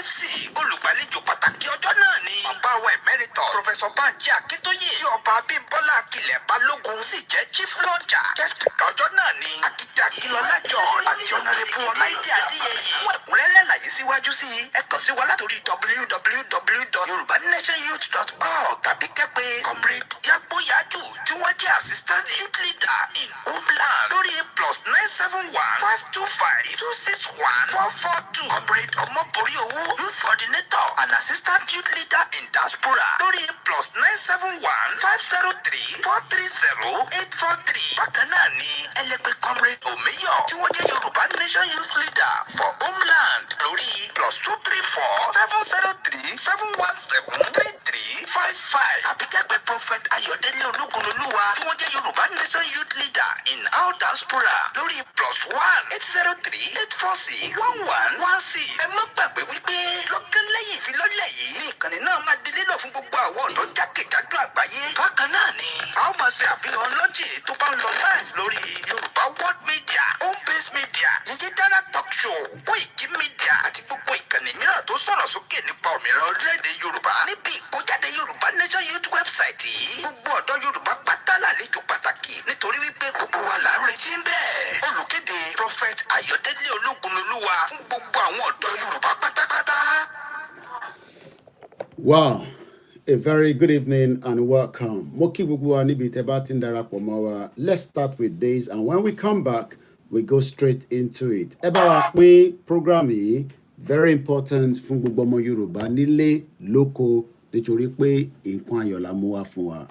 FC olùgbàlejò pàtàkì ọjọ́ náà ni bàbá wa emérítọ̀ Professor Banji Akíntóyè tí ọba Abímbọ́lá Akilẹ̀ Balógun sì jẹ́ chief launcher. Guest speaker ọjọ́ náà ni Akíjà Akílọ́lá John àti Honorable Ọláìdé Adéyẹyè. Fún ẹ̀kúnrẹ́rẹ́ àlàyé síwájú sí i ẹ kàn sí wa látòrí www.yorubannationyouth.org tàbí kẹ́pẹ́ Comrade Yagboyaju tí wọ́n jẹ́ assistant youth leader in Homeland lórí +971-525-261-442. Comrade Ọmọboríowó youth coordinator and assistant youth leader in diaspora lórí +971-503-430-843. Bákan náà ni ẹlẹ́gbẹ́ Comrade Omeyo tí wọ́n jẹ́ Yorùbá Nation youth leader for Homeland lórí +234-703-717-3355. Tàbí kẹ́gbẹ́ Prophet Ayọ̀délé Ológunolúwa tí wọ́n jẹ́ Yorùbá Nation youth leader in our diaspora lórí +1-803-846-1116. Ẹ má gbàgbé wípé lọ́kàn lẹ́yìn ìfilọ́lẹ̀ yìí ní ìkànnì náà máa di lílọ̀ fún gbogbo àwọn ọ̀dọ́ jákèjádò àgbáyé. Bákan náà ni a ó máa ṣe àfihàn lọ́jì tó bá ń lọ live lórí Yorùbá World Media, Home Base Media, Yèyédára Talk Show, Koikimedia àti gbogbo ìkànnì mìíràn tó sọ̀rọ̀ sókè nípa òmìnira orílẹ̀-èdè Yorùbá. Níbi ìkójáde Yorùbá Nation Youth website yìí, gbogbo ọ̀dọ́ Yorùbá pátá lálejò pàtàkì nítorí wípé gbogbo wa là ń retí ń bẹ́ẹ̀. Olùkéde Prophet Ayọ̀délé Ológunolúwa fún gbogbo àwọn ọ̀dọ́ Yorùbá pátápátá. Wow, a very good evening and welcome. Mo kí gbogbo wa níbi tẹ́ bá ti ń darapọ̀ mọ́ wa. Let's start with this, and when we come back, we go straight into it. Ẹ bá wa pín program yìí, very important fún gbogbo ọmọ Yorùbá nílé lóko nítorí pé nǹkan ayọ̀ la mú wá fún wa.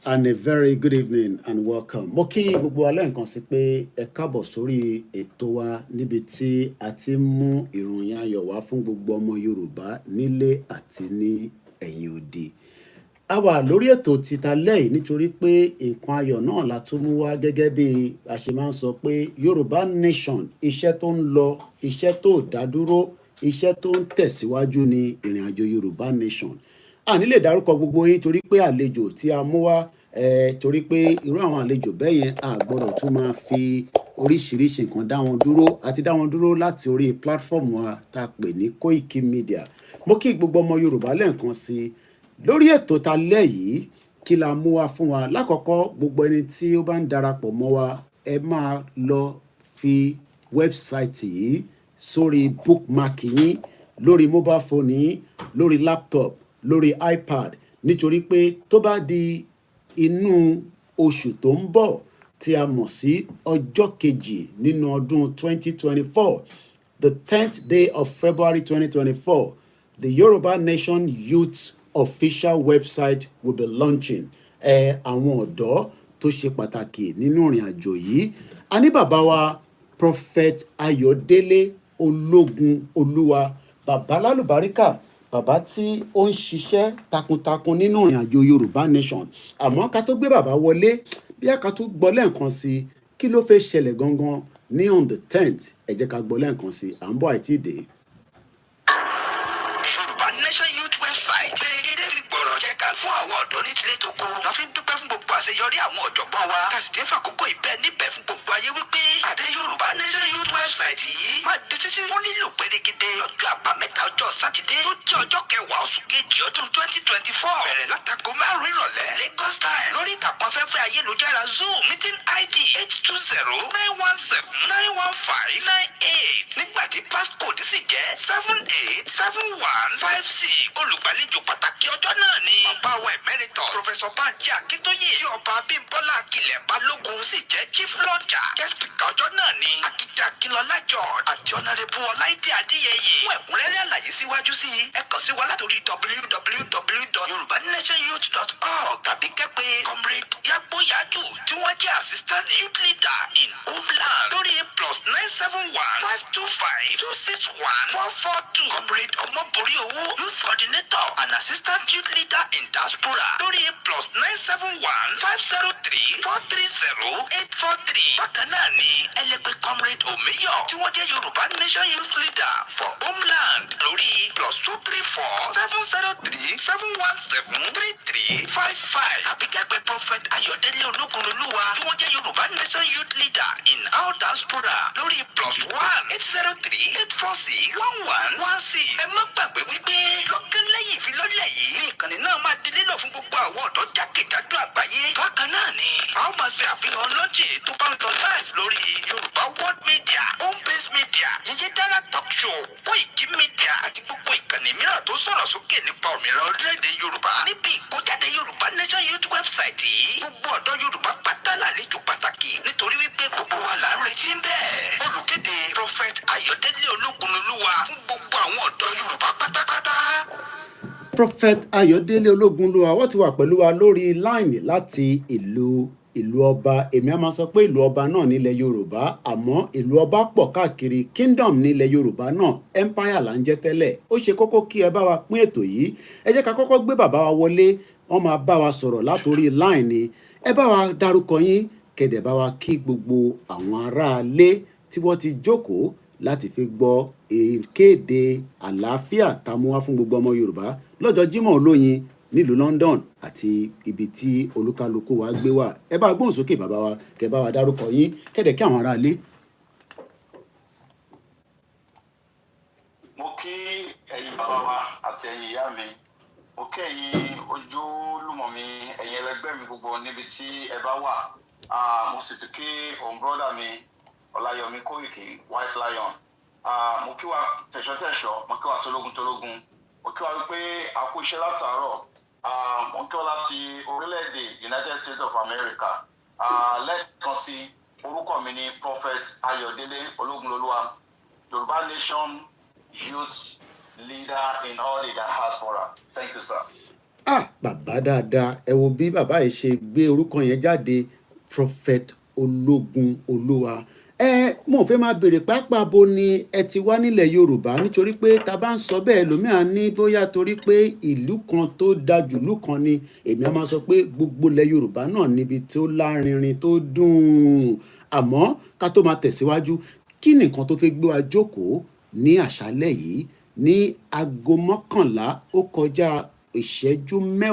And a very good evening and welcome. Mo kí gbogbo wa lẹ́ẹ̀kan sí pé ẹ káàbọ̀ sórí ètò wa níbi tí a ti mú ìròyìn ayọ̀ wá fún gbogbo ọmọ Yorùbá nílé àti ní ẹ̀yìn odi. A wà lórí ètò títa lẹ́yìn nítorí pé nǹkan ayọ̀ náà la tún mú wá gẹ́gẹ́ bí a ṣe máa ń sọ pé Yorùbá Nation, iṣẹ́ tó ń lọ, iṣẹ́ tó dá dúró, iṣẹ́ tó ń tẹ̀síwájú ní ìrìn àjò Yorùbá Nation. A ní lè dárúkọ gbogbo yín torí pé àlejò tí a mú wá torí pé irú àwọn àlejò bẹ́ẹ̀ yẹn a gbọ́dọ̀ tún máa fi oríṣiríṣi nǹkan dá wọn dúró àti dá wọn dúró láti orí platform wa tá a pè ní Koikimedia. Mo kí gbogbo ọmọ Yorùbá lẹ́ẹ̀kan sí lórí ètò ta lẹ́yìn kí la mú wá fún wa. Lákọ̀ọ́kọ́ gbogbo ẹni tí ó bá ń darapọ̀ mọ́ wa ẹ máa lọ fi wẹ́bsáìtì yìí sórí bookmark yín lórí mobile phone yín, lórí laptop, lórí iPad, nítorí pé tó bá di inú oṣù tó ń bọ̀ tí a mọ̀ sí ọjọ́ kejì nínú ọdún 2024, the 10th day of February 2024, the Yorùbá Nation Youth official website will be launching. Àwọn ọ̀dọ́ tó ṣe pàtàkì nínú ìrìn àjò yìí. A ní bàbá wa Prophet Ayọ̀délé Ológunolúwa, bàbá lálùbáríkà, bàbá tí ó ń ṣiṣẹ́ takuntakun nínú ìrìn àjò Yorùbá Nation. Àmọ́ ká tó gbé bàbá wọlé, bí a ká tó gbọ́ lẹ́ẹ̀kan sí kí ló fẹ́ ṣẹlẹ̀ gangan ní on the 10th, ẹ jẹ́ ká gbọ́ lẹ́ẹ̀kan sí à ń bọ̀ àìtí dé. Yorùbá Nation Youth website gbèrègédé fi gbọ̀rọ̀ jẹ́ ká fún àwọn ọ̀dọ́ ní tilé tó kó la fi ń dúpẹ́ fún gbogbo àṣeyọrí àwọn ọ̀jọ̀gbọ́n wa ká sì ti ń fàkókò ìbẹ́ níbẹ̀ fún gbogbo ayé wípé àdé Yorùbá Nation Youth website yìí máa di títí fún lílò gbèrègédé ọjọ́ àbámẹ́ta ọjọ́ sátidé tó jẹ́ ọjọ́ kẹwàá oṣù kejì ọdún 2024 bẹ̀rẹ̀ látago 5 ìrọ̀lẹ́ Lagos time lórí ìtàkùn afẹ́fẹ́ ayélujára Zoom meeting ID 820-915-915-98 nígbà tí passcode sì jẹ́ 787156 olùgbàlejò pàtàkì ọjọ́ náà ni bàbá wa emeritus Professor Banji Akintoye tí ọba Abímbọ́lá Akilẹ̀ Balógun sì jẹ́ chief launcher guest speaker ọjọ́ náà ni Akíndé Akínlọ́lá George àti Honorable Ọláìdé Adéyẹyè fún ẹ̀kúnrẹ́rẹ́ àlàyé síwájú sí ẹ kàn sí wa látòrí www.yorubanationyouth.org tàbí kẹ́pẹ́ comrade Yagboyaju tí wọ́n jẹ́ assistant youth leader in homeland lórí +971-525-261-442 comrade Ọmọborí Owó youth coordinator and assistant youth leader in diaspora lórí +971-503-430-843 bákan náà ni ẹlẹ́gbẹ́ comrade Omeyo tí wọ́n jẹ́ Yorùbá Nation youth leader for homeland lórí +234-703-717-3355 àbí kẹ́pẹ́ prophet Ayọ̀délé Ológunolúwa tí wọ́n jẹ́ Yorùbá Nation youth leader in our diaspora lórí +1-803-846-1116. ẹ má gbàgbé wípé lọ́gán lẹ́yìn ìfilọ́lẹ̀ yìí ní ìkànnì náà máa di lílọ̀ fún gbogbo àwọn ọ̀dọ́ jákèjádò àgbáyé. bákan náà ni a ó máa ṣe àfihàn lọ́jì tó bá ń lọ live lórí Yorùbá World Media, Home Base Media, Yèyédára Talk Show, Koikimedia àti gbogbo ìkànnì mìíràn tó sọ̀rọ̀ sókè nípa òmìnira orílẹ̀-èdè Yorùbá. níbi ìkójáde Yorùbá Nation Youth website yìí gbogbo ọ̀dọ́ Yorùbá pátá lálejò pàtàkì nítorí wípé gbogbo wa là ń retí ń bẹ́ẹ̀. olùkéde Prophet Ayọ̀délé Ológunolúwa fún gbogbo àwọn ọ̀dọ́ Yorùbá pátápátá. Prophet Ayọ̀délé Ológunolúwa wọ́n ti wà pẹ̀lú wa lórí line láti ìlú ọba. èmi á máa sọ pé ìlú ọba náà nílẹ̀ Yorùbá àmọ́ ìlú ọba pọ̀ káàkiri kingdom nílẹ̀ Yorùbá náà empire là ń jẹ́ tẹ́lẹ̀. ó ṣe kókó kí ẹ bá wa pín ètò yìí. ẹ jẹ́ ká kọ́kọ́ gbé bàbá wa wọlé wọ́n máa bá wa sọ̀rọ̀ látòrí line ni. ẹ bá wa dárúkọ yín kẹ̀dẹ̀ bá wa kí gbogbo àwọn aráalé tí wọ́n ti jókòó láti fi gbọ́ ìkéde àlàáfíà tá a mú wá fún gbogbo ọmọ Yorùbá lọ́jọ́ Jímọ̀ olóyin nílùú London àti ibi tí olúkálukú wa gbé wà. ẹ bá gbóhùn sókè bàbá wa kẹ́ bá wa dárúkọ yín kẹ́dẹ̀ kí àwọn aráalé. mo kí ẹ̀yin bàbá wa àti ẹ̀yin ìyá mi, mo kí ẹ̀yin ojúlùmọ̀ mi, ẹ̀yin ẹlẹgbẹ́ mi gbogbo níbi tí ẹ bá wà. mo sì ti kí òun brọ́dà mi OLAYOMI KOIKI White Lion. mo kí wa tẹ̀ṣọ́tẹ̀ṣọ́, mo kí wa tológun, mo kí wa wípé a kú iṣẹ́ látàárọ̀. mo kí wa láti orílẹ̀-èdè United States of America. lẹ́ẹ̀kan sí orúkọ mi ni Prophet Ayọ̀délé Ológunolúwa, Yorùbá Nation Youth Leader in all the diaspora. Thank you, sir. Bàbá dáadáa, ẹ wo bí bàbá yìí ṣe gbé orúkọ yẹn jáde, Prophet Ológunolúwa. Mo fẹ́ máa béèrè pàápàá bo ni ẹ ti wá nílẹ̀ Yorùbá, nítorí pé ta bá ń sọ bẹ́ẹ̀ lómìnira ní bóyá torí pé ìlú kan tó dájú ìlú kan ni. èmi á máa sọ pé gbogbo ilẹ̀ Yorùbá náà níbi tó lárinrin tó dùn. àmọ́ ká tó máa tẹ̀síwájú, kí ni nǹkan tó fẹ́ gbé wa jókòó ní àṣálẹ́ yìí ní aago 11 ó kọjá ìṣẹ́jú 10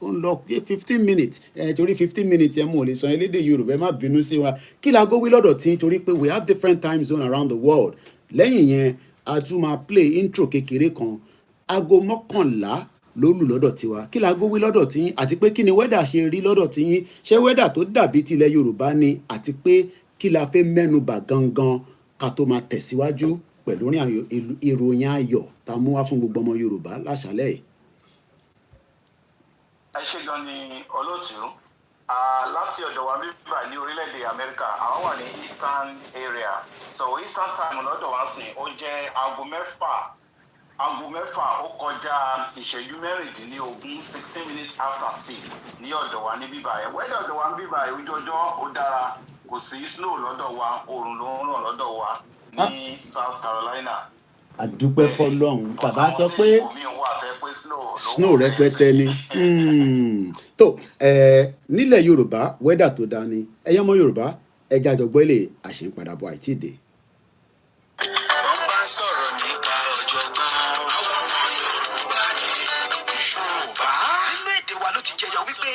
ó ń lọ 15 minutes torí 15 minutes ẹ mú ò lè sọ elédè Yorùbá, ẹ má bínú sí wa. kí la go wí lọ́dọ̀ tí torí pé we have different time zone around the world. lẹ́yìn yẹn a tún máa play intro kékeré kan. aago 11 ló lù lọ́dọ̀ tiwa. kí la go wí lọ́dọ̀ tí àti pé kí ni weather ṣe rí lọ́dọ̀ tí yín, ṣé weather tó dàbí tilẹ̀ Yorùbá ni, àti pé kí la fẹ́ mẹ́nubà gangan ká tó máa tẹ̀síwájú pẹ̀lú ìròyìn ayọ̀ tá a mú wá fún gbogbo ọmọ Yorùbá láṣálẹ́ yìí. ẹ ṣé gan ni olóòtú. láti ọ̀dọ̀ wa bíbá ní orílẹ̀-èdè Amẹ́ríkà, àwọn wà ní Eastern area, so Eastern time lọ́dọ̀ wa sìn ó jẹ́ aago mẹ́fà ó kọjá ìṣẹ́jú 16 minutes after 6 ní ọ̀dọ̀ wa ní bíbá ẹ̀. wẹ́dẹ̀ ọ̀dọ̀ wa ní bíbá ẹ̀ ojú ọjọ́ ó dára, kò sí snow lọ́dọ̀ wa, oòrùn ló ń ràn lọ́dọ̀ wa ní South Carolina. àdúpẹ́ fọlọ́run. bàbá sọ pé snow rẹpẹtẹ ni. tó nílẹ̀ Yorùbá wẹ́dà tó dáa ni. ẹ̀yẹ́ ọmọ Yorùbá ẹja àjọgbọ́ ilé àṣìǹpadàbọ̀ àìtíìdè. wọ́n bá ń sọ̀rọ̀ nípa ọ̀jọ̀gbọ́n àwọn ọmọ Yorùbá ní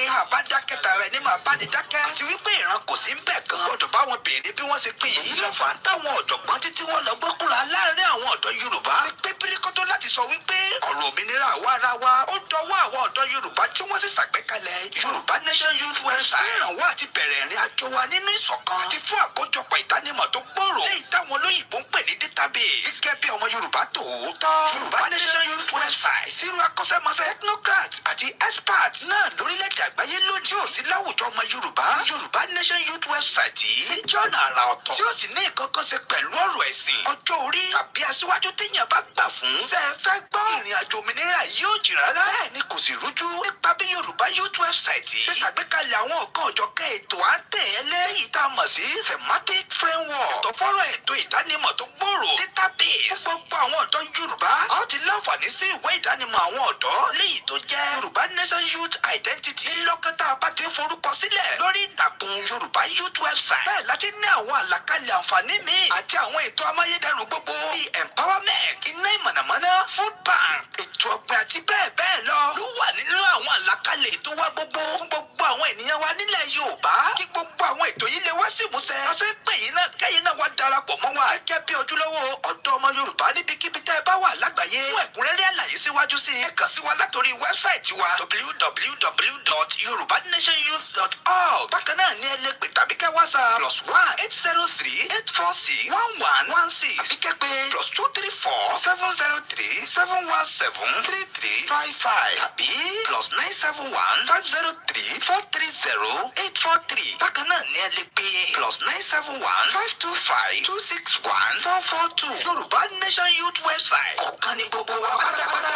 àbá dákẹ́ tara ẹni máa bá ní dákẹ́. àti wípé ìran kò sí ń bẹ̀ gan. gbọ́dọ̀ bá wọn béèrè bí wọ́n ṣe pín in. ìlú fà ń táwọn ọ̀jọ̀gbọ́n títí wọ́n lọ gbọ́kúnra láàrin àwọn ọ̀dọ́ Yorùbá. pé píríkọ́tọ́ láti sọ wípé ọ̀rọ̀ òmìnira àwa ara wa ó dọwọ́ àwọn ọ̀dọ́ Yorùbá tí wọ́n sì ṣàgbékalẹ̀ Yorùbá Nation Youth Website. ìrànwọ́ àti bẹ̀rẹ̀ ìrìn àjò wa nínú ìṣọ̀kan àti fún àkójọpọ̀ ìdánimọ̀ tó gbòòrò. léyìí táwọn olóyìnbó ń pè ní database. gẹ́gẹ́ bí ọmọ Yorùbá tòótọ́. Yorùbá Nation Youth Website. sírú akọ́ṣẹ́mọṣẹ́ technocrat àti expert náà lórílẹ̀‐èdè àgbáyé lójú òsì láwùjọ ọmọ Yorùbá. Yorùbá Nation Youth Website yìí jẹ́ ọ̀nà àrà ọ̀tọ̀ tí ó sì ní nǹkan kan ṣe pẹ̀lú ọ̀rọ̀ ẹ̀sìn, ọjọ́ orí tàbí aṣíwájú téèyàn bá gbà fún. ṣé ẹ fẹ́ gbọ́ ìrìn àjò òmìnira yóò jìn rárá. bẹ́ẹ̀ ni kò sì rújú nípa bí Yorùbá Youth Website yìí ṣe ṣàgbékalẹ̀ àwọn ọ̀kan ọ̀jọ̀kan ètò à ń tẹ̀ ẹ́ lé èyí tá a mọ̀ sí thematic framework tó fọ́rọ̀ ètò ìdánimọ̀ tó gbòòrò database. gbogbo àwọn ọ̀dọ́ Yorùbá a ó ti láǹfààní sí ìwé ìdánimọ̀ àwọn ọ̀dọ́ léyìí tó jẹ́ Yorùbá Nation Youth Identity. lọ́kàtà bá ti forúkọ sílẹ̀ lórí ìtàkùn Yorùbá Youth Website. bẹ́ẹ̀ láti ní àwọn àlàkalẹ̀ àǹfààní míì àti àwọn ètò amáyédẹrùn gbogbo bíi empowerment, iná ìmọ̀nàmọ́ná, food bank, ètò ọ̀gbìn àti bẹ́ẹ̀ bẹ́ẹ̀ lọ ló wà nínú àwọn àlàkalẹ̀ ètò wa gbogbo fún gbogbo àwọn ènìyàn wa nílẹ̀ Yorùbá. kí gbogbo àwọn ètò yìí lè wá sí ìmúṣẹ. ọ̀sẹ̀ pé yìí náà kẹ́yìn náà wá darapọ̀ mọ́ wa gẹ́gẹ́ bí ojúlówó ọ̀dọ́ ọmọ Yorùbá níbikíbi tẹ́ ẹ bá wà lágbàáyé. fún ẹ̀kúnrẹ́rẹ́ àlàyé síwájú sí ẹ kàn sí wa látòrí wẹ́bsáìtì wa www.yorùbánationyouth.org. bákan náà ní ẹ lè pè tàbí kẹ́ WhatsApp +1-803-846-1116 àbí kẹ́ pè +234-703-717-3355 tàbí +971-503-430-843. bákan náà ní ẹ lè pè +971-525-261-442. Yorùbá Nation Youth Website ọ̀kan ní gbogbo wa pátápátá.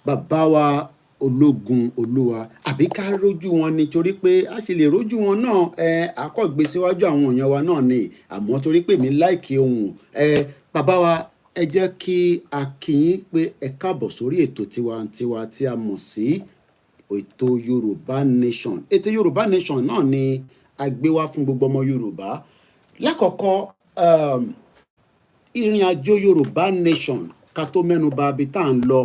Bàbá wa Ológunolúwa àbí ká rójú wọn ni torí pé a sì lè rójú wọn náà àkọ́gbé síwájú àwọn èèyàn wa náà ni àmọ́ torí pé mi láìkí ohun bàbá wa ẹ jẹ́ kí a kí yín pé ẹ káàbọ̀ sórí ètò tiwantiwa tí a mọ̀ sí ètò Yorùbá Nation. Ètò Yorùbá Nation náà ni a gbé wá fún gbogbo ọmọ Yorùbá. Lákọ̀ọ́kọ́ ìrìn àjò Yorùbá Nation ká tó mẹ́nu bà ibi tá à ń lọ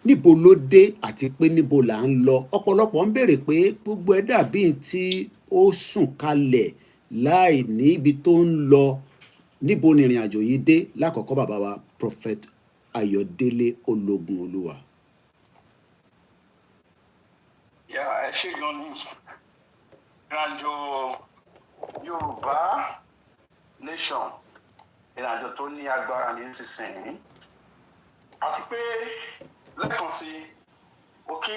níbo ló dé àti pé níbo là ń lọ. Ọ̀pọ̀lọpọ̀ ń béèrè pé gbogbo ẹ̀ dàbí tí ó sùn kalẹ̀ láì ní ibi tó ń lọ. Níbo ni ìrìn àjò yìí dé? Lákọ̀ọ́kọ́ bàbá wa Prophet Ayọ̀délé Ológunolúwa. ẹ ṣé gan ni ìrìnàjò Yorùbá Nation, ìrìnàjò tó ní agbára ní sísìn àti pé lẹ́ẹ̀kan sí ó kí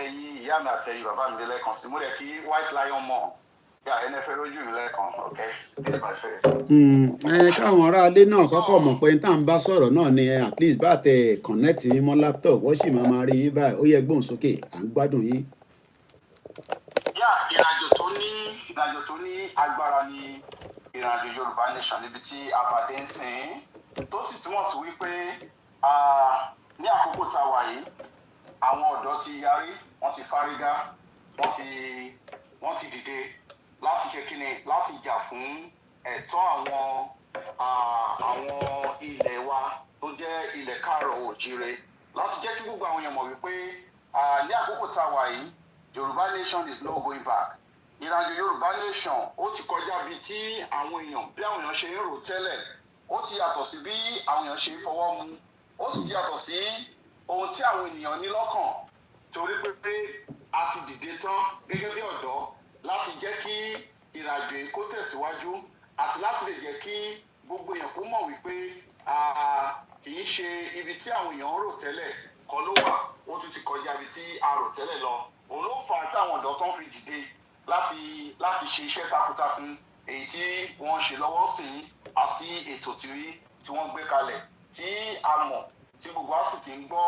ẹ̀yin ìyá mi àti ẹ̀yin bàbá mi lẹ́ẹ̀kan sí mo rẹ̀ kí White Lion mọ̀ bí ẹni fẹ́ lójú mi lẹ́ẹ̀kan. Okay, this is my face. Káwọn aráalé náà kọ́kọ́ mọ̀ pé tá à ń bá sọ̀rọ̀ náà ni at least bá tẹ connect yín mọ́ laptop wọ́n sì máa rí yín báyìí. Ó yẹ gbóhùn sókè, à ń gbádùn yín. ìrìnàjò tó ní agbára ni ìrìnàjò Yorùbá Nation níbi tí abàdé ń sìn tó sì túmọ̀ sí wípé ní àkókò tá a wà yìí àwọn ọ̀dọ́ ti yarí, wọ́n ti fárígá, wọ́n ti dìde láti ṣe kíni, láti jà fún ẹ̀tọ́ àwọn ilẹ̀ wa tó jẹ́ ilẹ̀ káàárọ̀ oòjíire, láti jẹ́ kí gbogbo àwọn èèyàn mọ̀ wípé ní àkókò tá a wà yìí Yorùbá Nation is no going back. Ìrìnàjò Yorùbá Nation ó ti kọjá bíi tí àwọn èèyàn ṣe ń rò tẹ́lẹ̀, ó ti yàtọ̀ sí bí àwọn èèyàn ṣe ń fọwọ́ mu, ó sì ti yàtọ̀ sí ohun tí àwọn ènìyàn ní lọ́kàn, torí pé a ti dìde tán gẹ́gẹ́ bí ọ̀dọ́ láti jẹ́ kí ìrìnàjò yìí kó tẹ̀síwájú àti láti lè jẹ́ kí gbogbo èèyàn kó mọ̀ wípé kì í ṣe ibi tí àwọn èèyàn ń rò tẹ́lẹ̀ kọ́ ló wà, ó tún ti kọjá ibi tí a rò tẹ́lẹ̀ lọ. Òun ló fà á tí àwọn ọ̀dọ́ kan fi dìde láti ṣe iṣẹ́ takuntakun èyí tí wọ́n ṣe lọ́wọ́ sí àti ètò tí wọ́n gbé kalẹ̀ tí a mọ̀ tí gbogbo wa sì ti ń gbọ́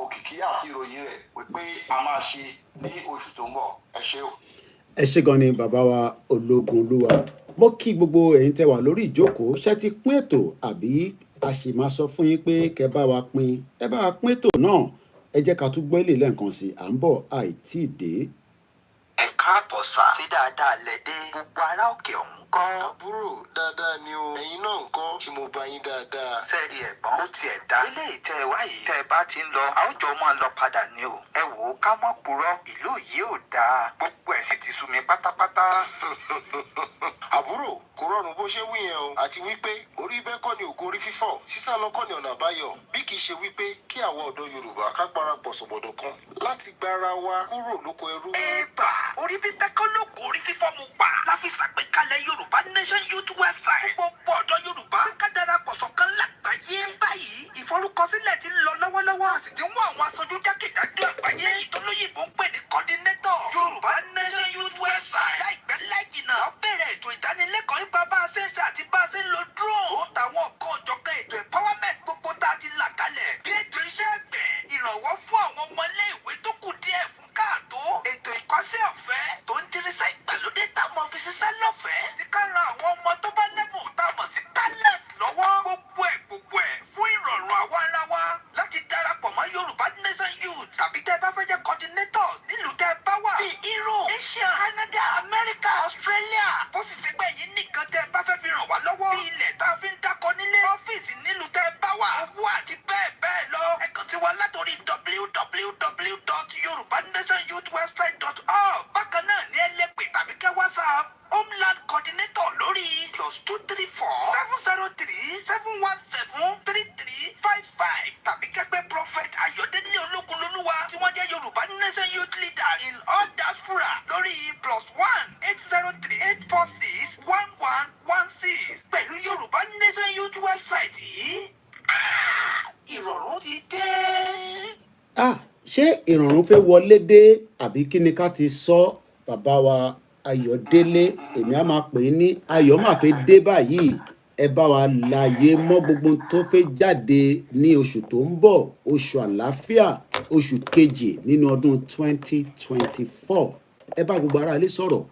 òkìkí àti ìròyìn rẹ̀ wípé a máa ṣe ní oṣù tó ń bọ̀. Ẹ ṣé o. Ẹ ṣé gan ni bàbá wa Ológunolúwa. Mo kí gbogbo ẹ̀yin tẹ́ wà lórí ìjókòó. Ṣé ti pín ètò àbí a sì máa sọ fún yín pé kẹ́ bá wa pín? Ẹ bá wa pín ètò náà. Ẹ jẹ́ ká tún gbọ́ ilé lẹ́ẹ̀kan sí à ń bọ̀ àìtí dé. ẹ káàbọ̀ sà sí dáadáa lẹ́dẹ́ gbogbo ará òkè ọ̀hún kọ́. àbúrò dáadáa ni o ẹ̀yin náà ń kọ́ tí mo bá yín dáadáa. sẹ́ẹ̀rì ẹ̀gbọ́n ó tiẹ̀ dá eléyìí tẹ́ ẹ wá yìí tẹ́ ẹ bá ti ń lọ àwùjọ máa lọ padà ní o ẹ wò ó ká mọ́ purọ́ ìlú yìí ò dáa gbogbo ẹ̀ sì ti sú mi pátápátá. àbúrò kò rọrùn bó ṣe wí yẹn o àti wípé orí bẹ́ẹ̀ kọ́ ni ògùn orí fífọ́ sísá lọ kọ́ ni ọ̀nà àbáyọ bí kì í ṣe wípé kí àwọn ọ̀dọ́ Yorùbá ká parapọ̀ sọ̀bọ̀dọ̀ kan láti gbára wa kúrò lóko ẹrú. ẹ̀bà orí bíbẹ́ kọ́ ló kó orí fífọ́ mu pa láfi ṣàgbékalẹ̀ Yorùbá Nation Youth website gbogbo ọ̀dọ́ Yorùbá ká darapọ̀ ṣọ̀kan lágbàáyé. báyìí ìforúkọsílẹ̀ ti ń lọ lọ́wọ́lọ́wọ́ a sì ti ń wá àwọn aṣojú jákèjádò àgbáyé ìtọ́lóyìnbó ń pè ní coordinator Yorùbá Nation Youth website. láìpẹ́ láì jìnnà ó bẹ̀rẹ̀ ètò ìdánilẹ́kọ̀ọ́ nípa bá a ṣe ń ṣe àti bá a ṣe ń lo drone. ó tàwọn ọ̀kan òjọ̀kan ètò empowerment gbogbo tá a ti là kalẹ̀ bí ètò iṣẹ́ àgbẹ̀ ìrànwọ́ fún àwọn ọmọ ilé-ìwé tó kù díẹ̀ fún káàtó ètò ìkọ́sẹ́ ọ̀fẹ́ tó ń dirísẹ́ ìgbàlódé táwọn fi ṣiṣẹ́ lọ́fẹ̀ẹ́ tí ká ran àwọn ọmọ tó bá lẹ́bùn táwọn sí talent lọ́wọ́ gbogbo ẹ̀ fún ìrọ̀rùn àwa ara wa láti darapọ̀ mọ́ Yorùbá Nation Youth tàbí tẹ́ bá fẹ́ jẹ́ coordinators nílùú tẹ́ bá wà bíi Europe Asia Canada America Australia bó sì ṣe gbẹ̀ yín nìkan tẹ́ bá fẹ́ fi ràn wá lọ́wọ́ bí ilẹ̀ tá a fi ń dákọ nílé ọ́fíìsì nílùú tẹ́ bá wà owó àti bẹ́ẹ̀ bẹ́ẹ̀ lọ ẹ kàn sí wa látòrí www.yorubanationyouthwebsite.org bákan náà ní ẹ lè pè tàbí kẹ́ WhatsApp Homeland Coordinator lórí +234-713-717-3355 tàbí kẹ́gbẹ́ Prophet Ayọ̀délé Ológunlolúwa tí wọ́n jẹ́ Yorùbá Nation Youth Leader in all diaspora lórí +1-803-846-1116 pẹ̀lú Yorùbá Nation Youth website yìí. Ìrọ̀rùn ti dé. Ṣé ìrọ̀rùn fẹ́ wọlé dé àbí kí ni ká ti sọ bàbá wa Ayọ̀délé èmi á máa pè é ní ayọ̀ máa fẹ́ dé báyìí ẹ bá wa láàyè mọ́ gbogbo tó fẹ́ jáde ní oṣù tó ń bọ̀ oṣù àlàáfíà oṣù kejì nínú ọdún 2024 ẹ bá gbogbo ará ilé sọ̀rọ̀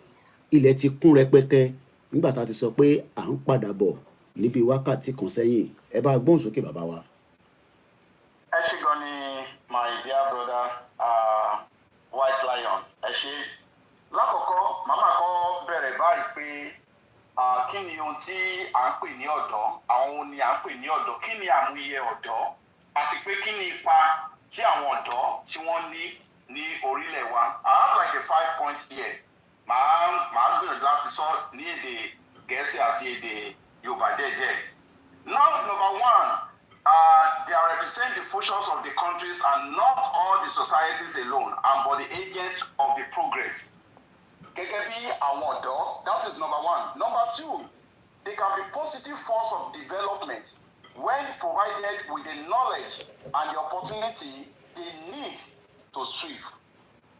ilẹ̀ ti kún rẹpẹtẹ nígbà tá a ti sọ pé à ń padà bọ̀ níbi wákàtí kan sẹ́yìn ẹ bá gbóhùn sókè bàbá wa. ẹ ṣé gan ni my dear brother White Lion ẹ ṣé lákọ̀ọ́kọ́ màmá kọ́ bẹ̀rẹ̀ báyìí pé kí ni ohun tí à ń pè ní ọ̀dọ́ àwọn ohun ni à ń pè ní ọ̀dọ́ kí ni àmúyẹ ọ̀dọ́ àti pé kí ni ipa tí àwọn ọ̀dọ́ tí wọ́n ní orílẹ̀ wa. I have like a 5 point here màá gbìyànjú láti sọ ní èdè Gẹ̀ẹ́sì àti èdè Yorùbá díẹ̀díẹ̀. Now number one they represent the futures of the countries and not all the societies alone but the agents of the progress. Gẹ́gẹ́ bí àwọn ọ̀dọ́, that is number one. Number two, they can be positive force of development when provided with the knowledge and the opportunity they need to strive.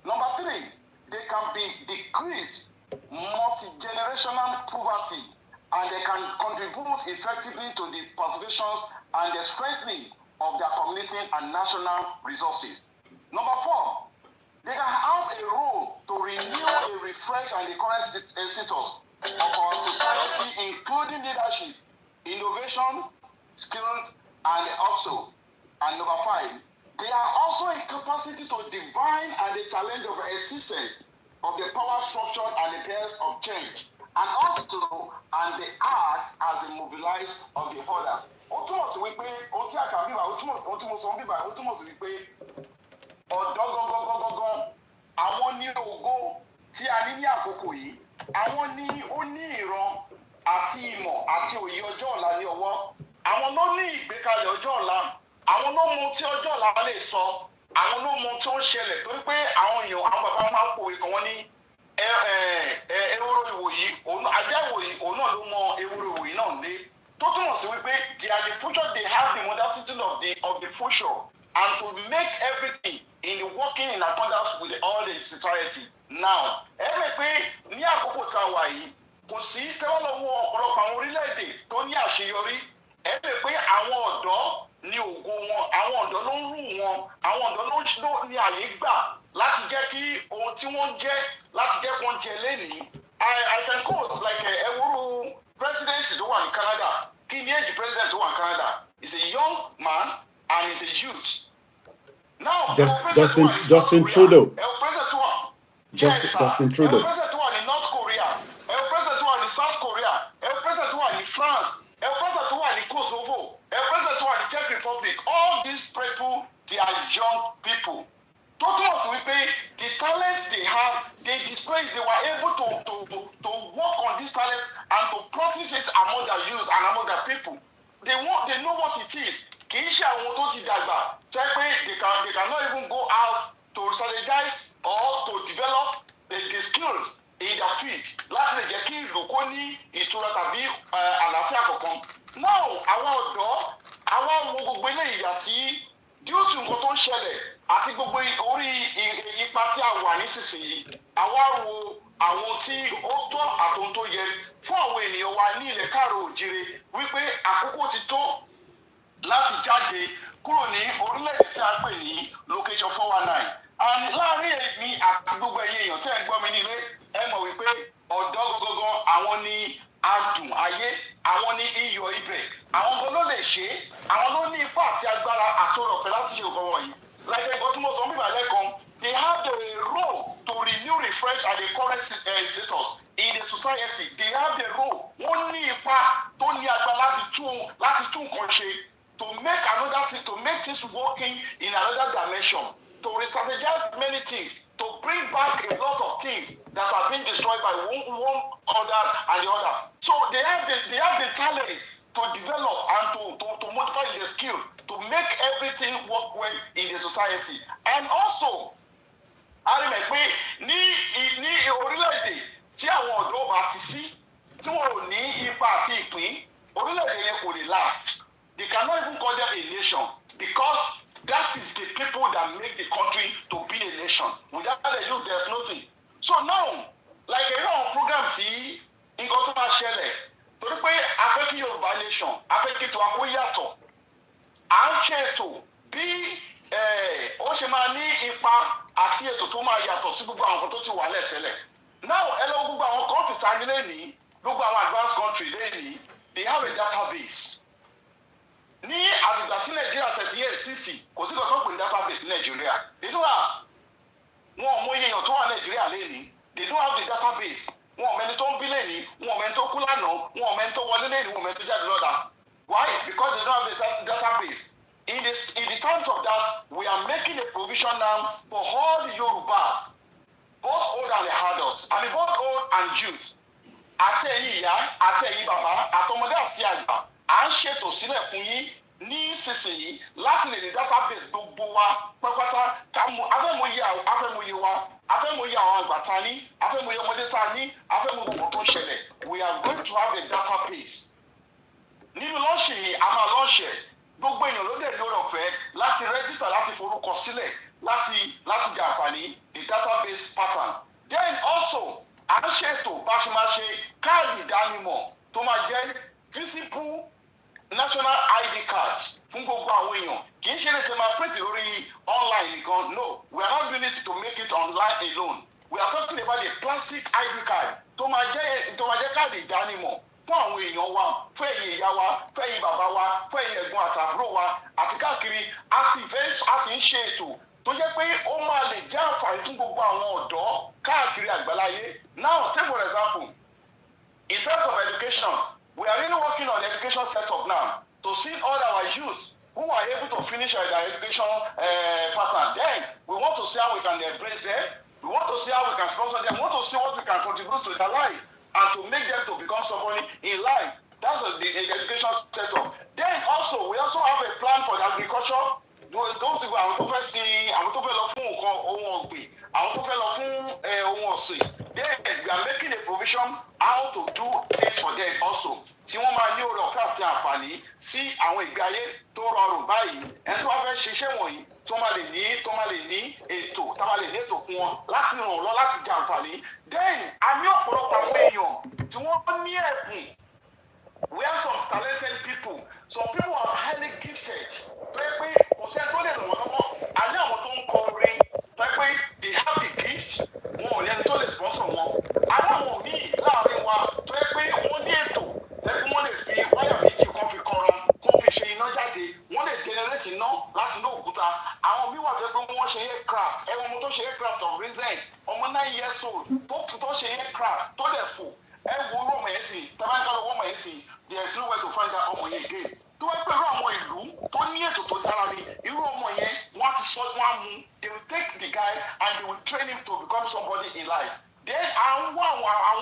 Number three, they can be decrease multi-generational poverty and they can contribute effectively to the preservation and the strengthening of their community and national resources. Number four, they can have a role to renew, refresh, and the current status of our society, including leadership, innovation, skills, and also. And number five, they are also in capacity to divine and the challenge of existence of the power structure and the pairs of change, and also and the art as the mobilize of the others. Ó túmọ̀ sí wípé ó tí a kà bíbá ó túmọ̀ sọ bíbá ó túmọ̀ sí wípé ọ̀dọ́ gangan àwọn ní ògo tí a ní ní àkókò yìí àwọn ní ó ní ìran àti ìmọ̀ àti òye ọjọ́ ọ̀la ní ọwọ́ àwọn ló ní ìgbékalẹ̀ ọjọ́ ọ̀la àwọn ló mọ tí ọjọ́ ọ̀la lè sọ àwọn ló mọ tó ń ṣẹlẹ̀ torí pé àwọn èèyàn àwọn bàbá máa ń pòwe kan wọ́n ní ewúro ìwòyí ajá ìwòyí òun náà ló mọ ewúro ìwòyí náà lé tó túmọ̀ sí wípé they are the future they have the modernity of the future and to make everything in the working in accordance with all the society. Now ẹ mọ̀ pé ní àkókò tá a wà yìí kò sí tẹ́wọ́lọ́wọ́ ọ̀pọ̀lọpọ̀ àwọn orílẹ̀-èdè tó ní àṣeyọrí ẹ mọ̀ pé àwọn ọ̀dọ́ ní ògo wọn àwọn ọ̀dọ́ ló ń rú wọn àwọn ọ̀dọ́ ló ní àyè gbà láti jẹ́ kí ohun tí wọ́n jẹ́ láti jẹ́ kó ń jẹ lẹ́nìí. I can quote like ewúro president tó wà ní Canada kí ni èjì president tó wà ní Canada is a young man and is a youth. Now Justin Trudeau. Justin Trudeau. President tó wà ní North Korea, president tó wà ní South Korea, president tó wà ní France, president tó wà ní Kosovo, president tó wà ní Czech Republic. All these people, they are young people. Tó túmọ̀ sí wípé the talent they have, they display, they were able to work on this talent and to practice it among their youth and among their people. They know what it is. Kì í ṣe àwọn tó ti dàgbà tó yẹ pé they cannot even go out to strategize or to develop the skills in their field láti lè jẹ́ kí ìlú kó ní ìtura tàbí àlàáfíà kankan. Now àwọn ọ̀dọ́ àwọn wo gbogbo eléyìí àti due to nǹkan tó ń ṣẹlẹ̀ àti gbogbo orí ipa tí a wà nísinsìnyí àwa wo àwọn tí ó tọ́ àtòun tó yẹ fún àwọn ènìyàn wa ní ilẹ̀ káàrọ̀ òjìrè wípé àkókò ti tó láti jáde kúrò ní orílẹ̀-èdè tí a ń pè ní location 419 and láàrin èmi àti gbogbo ẹ̀yin èèyàn tẹ́ ẹ̀ ń gbọ́ mi nílé ẹ mọ̀ wípé ọ̀dọ́ gangan àwọn ni adùn ayé, àwọn ní iyọ̀ ibẹ̀, àwọn gan ló lè ṣe é, àwọn ló ní ipá àti agbára àti ọ̀rọ̀fẹ́ láti ṣe nǹkan wọ̀nyí. Like ẹ̀gbọ́n tí mo sọ nígbà lẹ́ẹ̀kan, they have the role to renew, refresh and the current status in the society. They have the role, wọ́n ní ipa tó ní agbára láti tún nǹkan ṣe, to make another thing, to make things working in another dimension, to re-strategize many things, to bring back a lot of things that have been destroyed by one other and the other. So they have the talent to develop and to modify the skill to make everything work well in the society. And also, a rí mọ̀ pé ní orílẹ̀-èdè tí àwọn ọ̀dọ́ bá ti sí, tí wọn ò ní ipa àti ìpín, orílẹ̀-èdè yẹn kò lè last. They cannot even call them a nation because that is the people that make the country to be a nation. Without the youth, there's nothing. So now, like a program tí nǹkan tó máa ṣẹlẹ̀, torí pé afẹ́kí Yorùbá nation, afẹ́kí tó akó yàtọ̀, à ń ṣe ètò bí ó ṣe máa ní ipa àti ètò tó máa yàtọ̀ sí gbogbo àwọn tó ti wà lẹ́tẹ̀lẹ̀. Now, ẹ lọ gbogbo àwọn country tá a ní lẹ́nìí, gbogbo àwọn advanced country lẹ́nìí, they have a database. Ní àdìgbà tí Nàìjíríà 30 years sísì kò sí kankan pè ní database ní Nàìjíríà. They don't have. Wọn ò mọ iye èèyàn tó wà Nàìjíríà lẹ́nìí. They don't have the database. Wọn ò mẹni tó ń bí lẹ́nìí, wọn ò mẹni tó kú lánàá, wọn ò mẹni tó wọlé lẹ́nìí, wọn ò mẹni tó jáde lọ́la. Why? Because they don't have the database. In the terms of that, we are making a provision now for all the Yorùbás, both old and adults, I mean both old and youth. Àti ẹ̀yin ìyá, àti ẹ̀yin bàbá, àtọmọdé àti àgbà. À ń ṣètò sílẹ̀ fún yín ní sísìnyí láti lè ní database gbogbo wa pátápátá afẹ́mọye wa afẹ́mọye àwọn àgbà ta ní afẹ́mọye ọmọdé ta ní afẹ́mọye gbogbo tó ń ṣẹlẹ̀. We are going to have a database. Nínú lọ́ọ̀ṣì yìí a máa lọ́ọ̀ṣẹ̀ gbogbo èèyàn ló dẹ̀ lórí ọ̀fẹ́ láti rẹ́gísítà láti forúkọ sílẹ̀ láti jàǹfààní the database pattern. Then also à ń ṣètò bá ṣe máa ṣe káàdì ìdánimọ̀ tó máa jẹ́ visible national ID card fún gbogbo àwọn èèyàn kì í ṣe lè ṣe máa print lórí online nìkan. No, we are not doing it to make it online alone. We are talking about the plastic ID card tó máa jẹ́ káàdì ìdánimọ̀ fún àwọn èèyàn wa, fún ẹ̀yin ìyá wa, fún ẹ̀yin bàbá wa, fún ẹ̀yin ẹ̀gbọ́n àtàbúrò wa àti káàkiri. A sì ń ṣe ètò tó jẹ́ pé ó máa lè jẹ́ àǹfààní fún gbogbo àwọn ọ̀dọ́ káàkiri àgbáláyé. Now, take for example, in terms of education, we are really working on the education setup now to see all our youth who are able to finish their education pattern. Then we want to see how we can embrace them. We want to see how we can sponsor them. We want to see what we can contribute to their life and to make them to become somebody in life. That's the education setup. Then also, we also have a plan for the agriculture. Don't think àwọn tó fẹ́ sin, àwọn tó fẹ́ lọ fún nǹkan ohun ọ̀gbìn, àwọn tó fẹ́ lọ fún ohun ọ̀sìn. Then we are making a provision how to do things for them also. Tí wọ́n máa ní oore ọ̀fẹ́ àti àǹfààní sí àwọn ìgbé ayé tó rọrùn báyìí. Ẹni tó bá fẹ́ ṣiṣẹ́ wọ̀nyí tó máa lè ní ètò fún wọn láti ràn lọ láti jẹ àǹfààní. Then a ní ọ̀pọ̀lọpọ̀ àwọn èèyàn tí wọ́n ní ẹ̀bùn. We have some talented people. Some people are highly gifted. Pé kò sẹ́ni tó lè ràn wọ́n lọ́wọ́. A ní àwọn tó ń kọ orin. Pé they have the gift. Wọn ò ní ẹni tó lè sponsor wọn. A ní àwọn míì láàrin wa tó yẹ pé wọ́n ní ètò. Wọ́n lè fi wáyà méjì kan fi kọran, kan fi ṣe iná jáde wọ́n lè generate iná láti inú òkúta àwọn míì wà tó pé wọ́n ṣe aircraft ẹ̀wọ̀n ọmọ tó ṣe aircraft of recent ọmọ 9 years old tó ṣe aircraft tó dẹ̀ fò ẹ wo irú ọmọ yẹn sí tabanka lọ́wọ́ ọmọ yẹn sí there is no way to find that ọmọ yẹn again tó wá pẹ̀lú àwọn ìlú tó ní ètò tó dára ni irú ọmọ yẹn wọ́n ti sọ wọ́n á mú they will take the guy and they will train him to become somebody in life then àwọn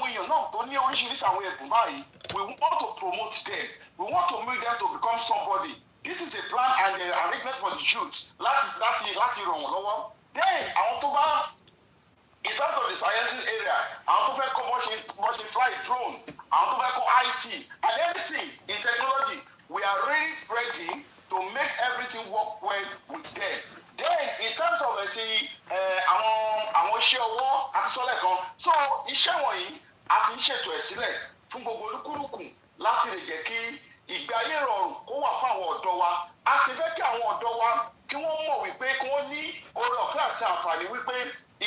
èèyàn náà tó ní oríṣiríṣi àwọn ẹ̀bùn báyìí we want to promote them we want to make them to become somebody this is a plan and an arrangement for the youth láti ràn wọ́n lọ́wọ́ then àwọn tó bá in terms of the sciences area àwọn tó fẹ́ kọ́ bó ṣe fly drone àwọn tó fẹ́ kọ́ IT and everything in technology we are really ready to make everything work well with them then in terms of àwọn iṣẹ́ ọwọ́ àti sọ́lẹ̀ kan so iṣẹ́ wọ̀nyí a ti ń ṣètò ẹ̀ sílẹ̀ fún gbogbo olúkúlùkù láti lè jẹ́ kí ìgbé ayé rọrùn kó wà fún àwọn ọ̀dọ́ wa a sì fẹ́ kí àwọn ọ̀dọ́ wa kí wọ́n mọ̀ wípé kí wọ́n ní oore ọ̀fẹ́ àti àǹfààní wípé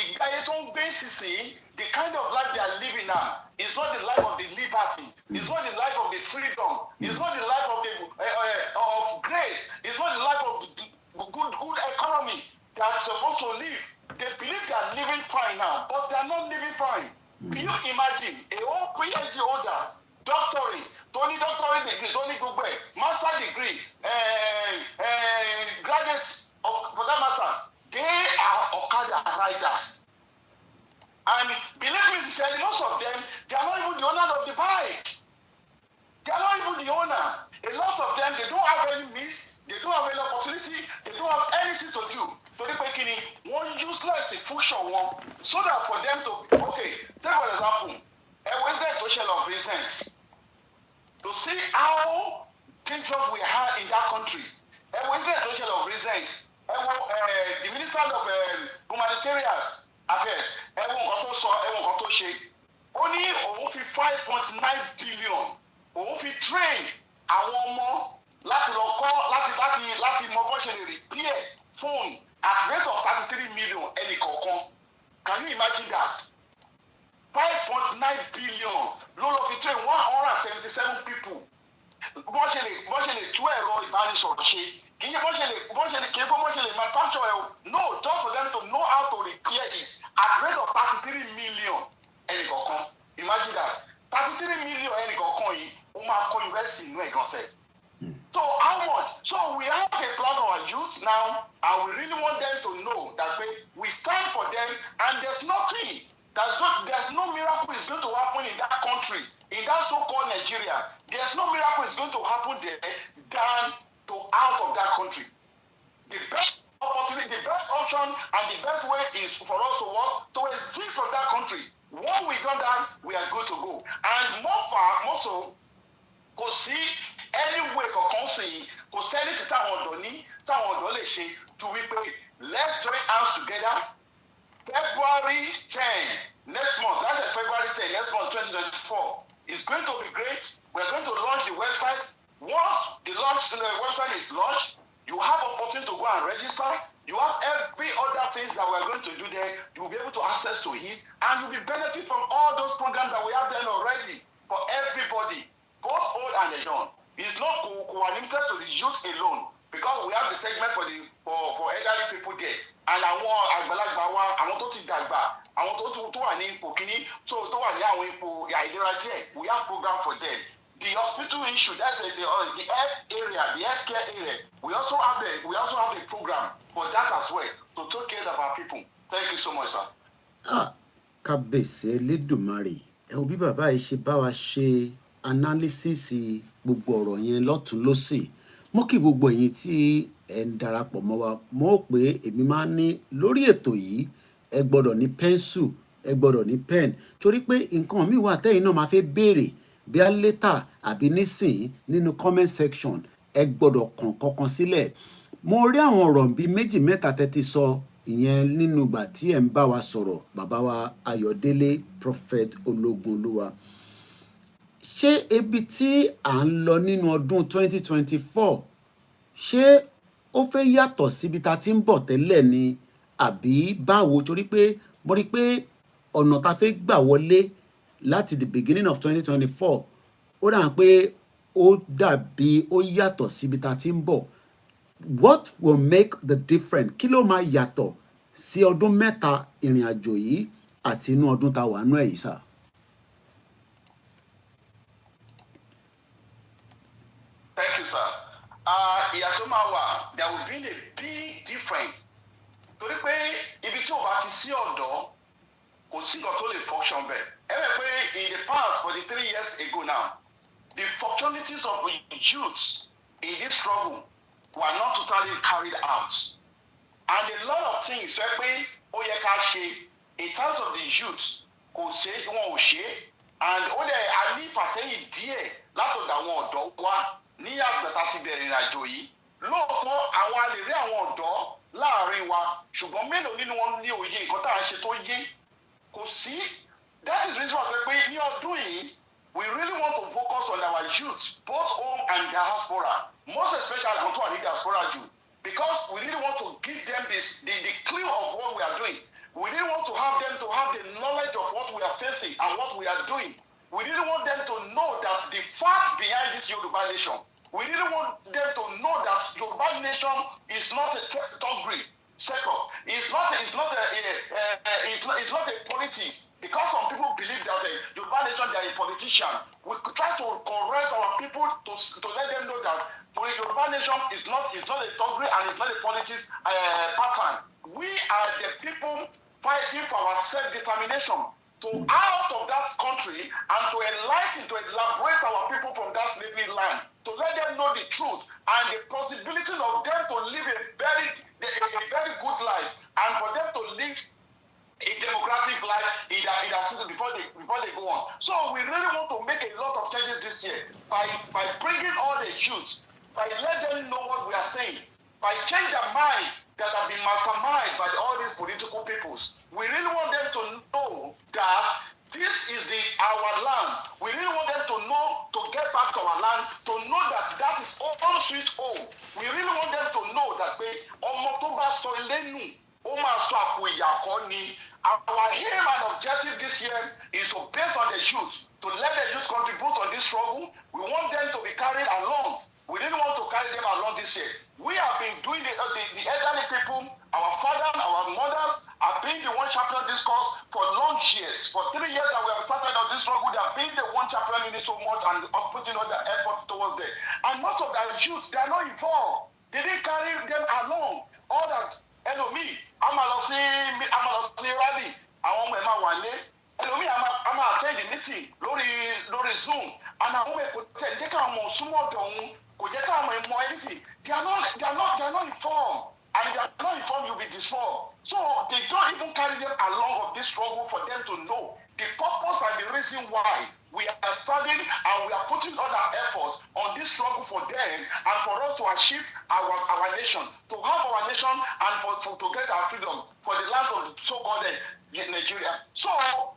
ìgbé ayé tó ń gbé sísìn the kind of life they are living now is not the life of the liberty is not the life of the freedom is not the life of the of grace is not the life of good economy they are supposed to live they believe they are living fine now but they are not living fine can you imagine a whole PhD holder doctorate Tony doctorate degree Tony gbogbo master degree graduates for that matter they are Okada riders and believe me sincerely most of them they are not even the owner of the bike they are not even the owner a lot of them they don't have any means they don't have any opportunity they don't have anything to do torí pé kí ni wọ́n useless function wọn so that for them to okay take for example Wednesday tó ṣẹlẹ̀ of recent to see how dangerous we are in that country Wednesday tó ṣẹlẹ̀ of recent the minister of humanitarian affairs nǹkan tó sọ nǹkan tó ṣe ó ní òun fi 5.9 billion òun fi train àwọn ọmọ láti lọ kọ́ láti mọ bó ṣe lè repair phone at rate of 33 million ẹnì kọ̀ọ̀kan can you imagine that 5.9 billion ló lọ fi train 177 people bó ṣe lè tú ẹ̀rọ ìbánisọ̀rọ̀ ṣe kì í ṣe bó ṣe lè manufacture ẹ̀ o no just for them to know how to repair it at rate of 33 million ẹnì kọ̀ọ̀kan imagine that 33 million ẹnì kọ̀ọ̀kan yìí ó máa kọ́ invest inú ẹ̀ gan sẹ́ẹ̀. So how much? So we have a plan for our youth now, and we really want them to know that we stand for them, and there's nothing, there's no miracle is going to happen in that country, in that so-called Nigeria. There's no miracle is going to happen there than to out of that country. The best opportunity, the best option, and the best way is for us to work to exit from that country. Once we've done that, we are good to go. And more so, kò sí anyway kankan sí i kò sẹ́ni tí táwọn ọ̀dọ́ lè ṣe to wípé let's join hands together February 10 next month that's February 10 next month 2024 is going to be great we are going to launch the website once the website is launched you have opportunity to go and register you have every other things that we are going to do there you will be able to access to it and you will benefit from all those programs that we have done already for everybody both old and young. It's not limited to the youth alone because we have the segment for elderly people there. And àwọn àgbàlagbà wa, àwọn tó ti dàgbà, àwọn tó wà ní ipò kíní, tó wà ní àwọn ipò àìlera díẹ̀, we have program for them. The hospital issue, that's the health area, the healthcare area. We also have a program for that as well to take care of our people. Thank you so much, sir. Kábíyèsí Elédùmarè, ẹ wo bí bàbá yìí ṣe bá wa ṣe analysis gbogbo ọ̀rọ̀ yẹn lọ́tún lọ́sì mo kí gbogbo ẹ̀yin tí ẹ ń darapọ̀ mọ́ wa mo pé èmi máa ń ní lórí ètò yìí ẹ gbọ́dọ̀ ní pẹ́ńsù ẹ gbọ́dọ̀ ní pen torí pé nǹkan mi wà tẹ́yìn náà máa fẹ́ béèrè bí a later àbí nísìn nínú comment section ẹ gbọ́dọ̀ kàn kankan sílẹ̀ mo rí àwọn ọ̀rọ̀ bíi méjì mẹ́ta tẹ́ ti sọ ìyẹn nínú ìgbà tí ẹ ń bá wa sọ̀rọ̀ bàbá wa Ayọ̀délé Prophet Ológunolúwa ṣé ebi tí à ń lọ nínú ọdún 2024 ṣé ó fẹ́ yàtọ̀ síbi tá ti ń bọ̀ tẹ́lẹ̀ ni àbí báwo torí pé mo rí pé ọ̀nà tá fẹ́ gbà wọlé láti the beginning of 2024 ó dà pé ó dàbí ó yàtọ̀ síbi tá a ti ń bọ̀. What will make the difference? Kí ló máa yàtọ̀ sí ọdún mẹ́ta ìrìn àjò yìí àti inú ọdún tá a wà nú ẹ̀ yìí sà? Thank you, sir. Ìyàtọ̀ máa wà, there will be a big difference. Torí pé ibi tí o bá ti sí ọ̀dọ́, kò sí nǹkan tó lè function bẹ́ẹ̀. Ẹ bẹ̀ pé in the past, for the 3 years ago now, the functionalities of youth in this struggle were not totally carried out. And a lot of things wẹ́ pé ó yẹ ká ṣe in terms of the youth kò ṣe wọn ò ṣe, and ó dẹ̀ a ní ìfàsẹ́yìn díẹ̀ látọ̀dọ̀ àwọn ọ̀dọ́ wa ní àgbẹ̀ta ti bẹ̀rẹ̀ ìrìnàjò yìí. Lóòótọ́ àwọn a lè rí àwọn ọ̀dọ́ láàrin wa, ṣùgbọ́n mélòó nínú wọn ní òye nǹkan tá à ń ṣe tó yé? Kò sí. That is the reason why pé ní ọdún yìí we really want to focus on our youth, both home and diaspora, most especially àwọn tó wà ní diaspora jù, because we really want to give them the clue of what we are doing. We really want to have them to have the knowledge of what we are facing and what we are doing. We really want them to know that the fact behind this Yoruba nation. We really want them to know that Yoruba nation is not a thuggery. Second, it's not a politics. Because some people believe that Yoruba nation they are a politician. We try to correct our people to let them know that Yoruba nation is not a thuggery and it's not a politics pattern. We are the people fighting for our self-determination to out of that country and to enlighten, to elaborate our people from that slavery land, to let them know the truth and the possibility of them to live a very good life and for them to live a democratic life in their system before they go on. So we really want to make a lot of changes this year by bringing all the youth, by let them know what we are saying, by changing their mind that have been masterminded by all these political peoples. We really want them to know that this is our land. We really want them to know, to get back to our land, to know that is own sweet home. We really want them to know that ọmọ tó bá sọ ilé nù, ó máa sọ àpò ìyàkọ́ ni. Our aim and objective this year is to base on the youth, to let the youth contribute on this struggle. We want them to be carried along. We didn't want to carry them along this year. We have been doing the elderly people, our fathers, our mothers, have been the one champion this cause for long years. For 3 years that we have started on this struggle, they have been the one championing it so much and putting all their efforts towards them. And most of their youths, they are not involved. They didn't carry them along. All that, me, I'm a rally, I want my wale. Me, I'm attend the meeting, lórí Zoom, and I want to take a small down. They are not informed, and they are not informed, you'll be disformed. So they don't even carry them along of this struggle for them to know the purpose and the reason why we are studying and we are putting all our efforts on this struggle for them and for us to achieve our nation, to have our nation and to get our freedom for the lands of the so-called Nigeria. So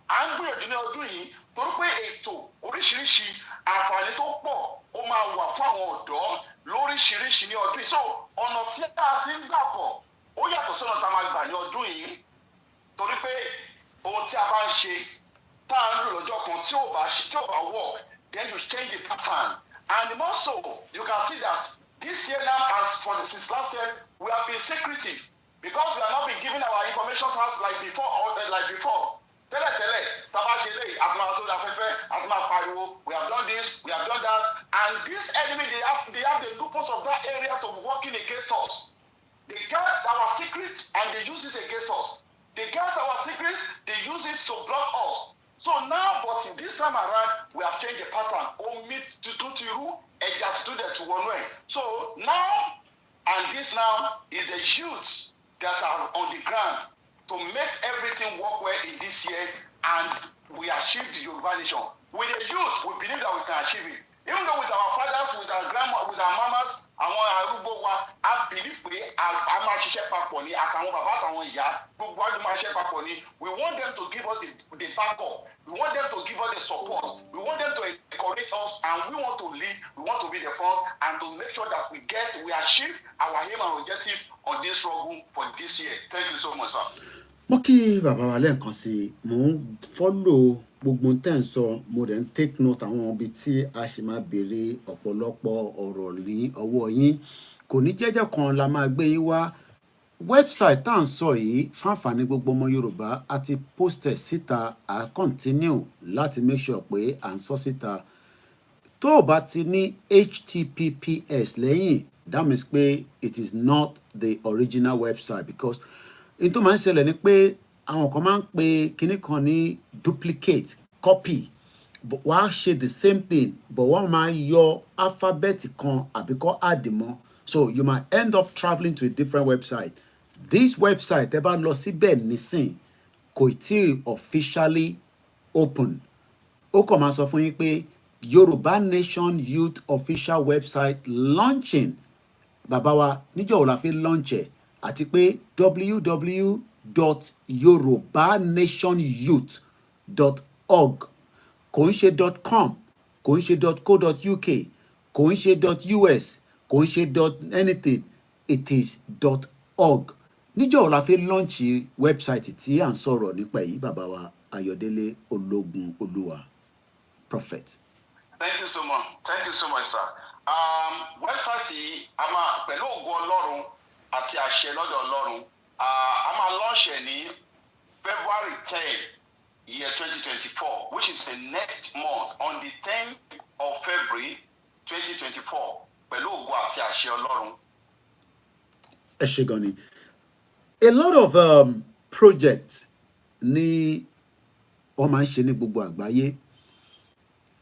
I'm going to do it to pé ètò oríṣiríṣi àǹfààní tó pọ̀ ó máa wà fún àwọn ọ̀dọ́ lóríṣiríṣi ní ọdún yìí. So ọ̀nà tí a ti ń gbà bọ̀ ó yàtọ̀ sọ́nà tá a máa gbà ní ọdún yìí, torí pé ohun tí a bá ń ṣe tá a ń lò lọ́jọ́ kan tí ò bá work, then you change the pattern. And also you can see that this year now, since last year, we have been secretive because we have not been giving our information out like before. Tẹ́lẹ̀ tábà ṣe lè àtúmọ̀ sórí afẹ́fẹ́ àtúmọ̀ pariwo, we have done this, we have done that, and this enemy they have the loopholes of that area to be working against us. They get our secrets and they use it against us. They get our secrets, they use it to block us. So now, but this time around, we have changed the pattern. Omi tuntun ti rú, ẹja tuntun dẹ̀ tu wọnú ẹ̀. So now, and this now is the youth that are on the ground to make everything work well in this year, and we achieve the Yoruba nation. With the youth, we believe that we can achieve it. Even though with our fathers, with our grandma, with our mamas, àwọn arúgbó wa, I believe pé a máa ṣiṣẹ́ papọ̀ ni, àtàwọn bàbá àtàwọn ìyá, gbogbo àjọ máa ṣiṣẹ́ papọ̀ ni. We want them to give us the backup. We want them to give us the support. We want them to encourage us, and we want to lead. We want to be the front, and to make sure that we achieve our aim and objective on this struggle for this year. Thank you so much, sir. Mo kí bàbá wa lẹ́ẹ̀kan sí i, mò ń fọ́lò gbogbo tẹ́ ń sọ mo dẹ̀ ń take note àwọn ibi tí a sì máa béèrè ọ̀pọ̀lọpọ̀ ọ̀rọ̀ ní ọwọ́ yín. Kò ní jẹ́jẹ́ kan la máa gbé yín wá. Website tá à ń sọ yìí fáǹfààní gbogbo ọmọ Yorùbá a ti post ẹ̀ síta, à continue láti make sure pé à ń sọ síta. Tó o bá ti ní HTTPS lẹ́yìn, that means pé it is not the original website, because in tó máa ń ṣẹlẹ̀ ni pé àwọn kan máa ń pe kinní kan ní duplicate copy, wàá ṣe the same thing but wọ́n máa yọ alphabet kan àbí kọ́ add mọ́, so you might end up travelling to a different website. This website ẹ bá lọ síbẹ̀ nísìn kò tí officially open. Ó kàn máa sọ fún yín pé Yorùbá Nation Youth official website launching. Bàbá wa níjọ́ wo la fi launch ẹ̀, àti pé www.yorubanationyouth.org kò ń ṣe .com, kò ń ṣe .co.uk, kò ń ṣe .us, kò ń ṣe .anything, it is .org. Níjọ́ wo la fi launch website tí à ń sọ̀rọ̀ nípa èyí, bàbá wa Ayọ̀délé Ológunolúwa, prophet? Thank you so much. Thank you so much, sir. Website yìí a máa pẹ̀lú ògo Ọlọ́run àti àṣẹ lọ́dọ̀ Ọlọ́run a máa launch ẹ̀ ní February 10 year 2024, which is the next month on the 10th of February 2024 pẹ̀lú ògo àti àṣẹ Ọlọ́run. Ẹ ṣé gan ni. A lot of projects ni wọ́n máa ń ṣe ní gbogbo àgbáyé,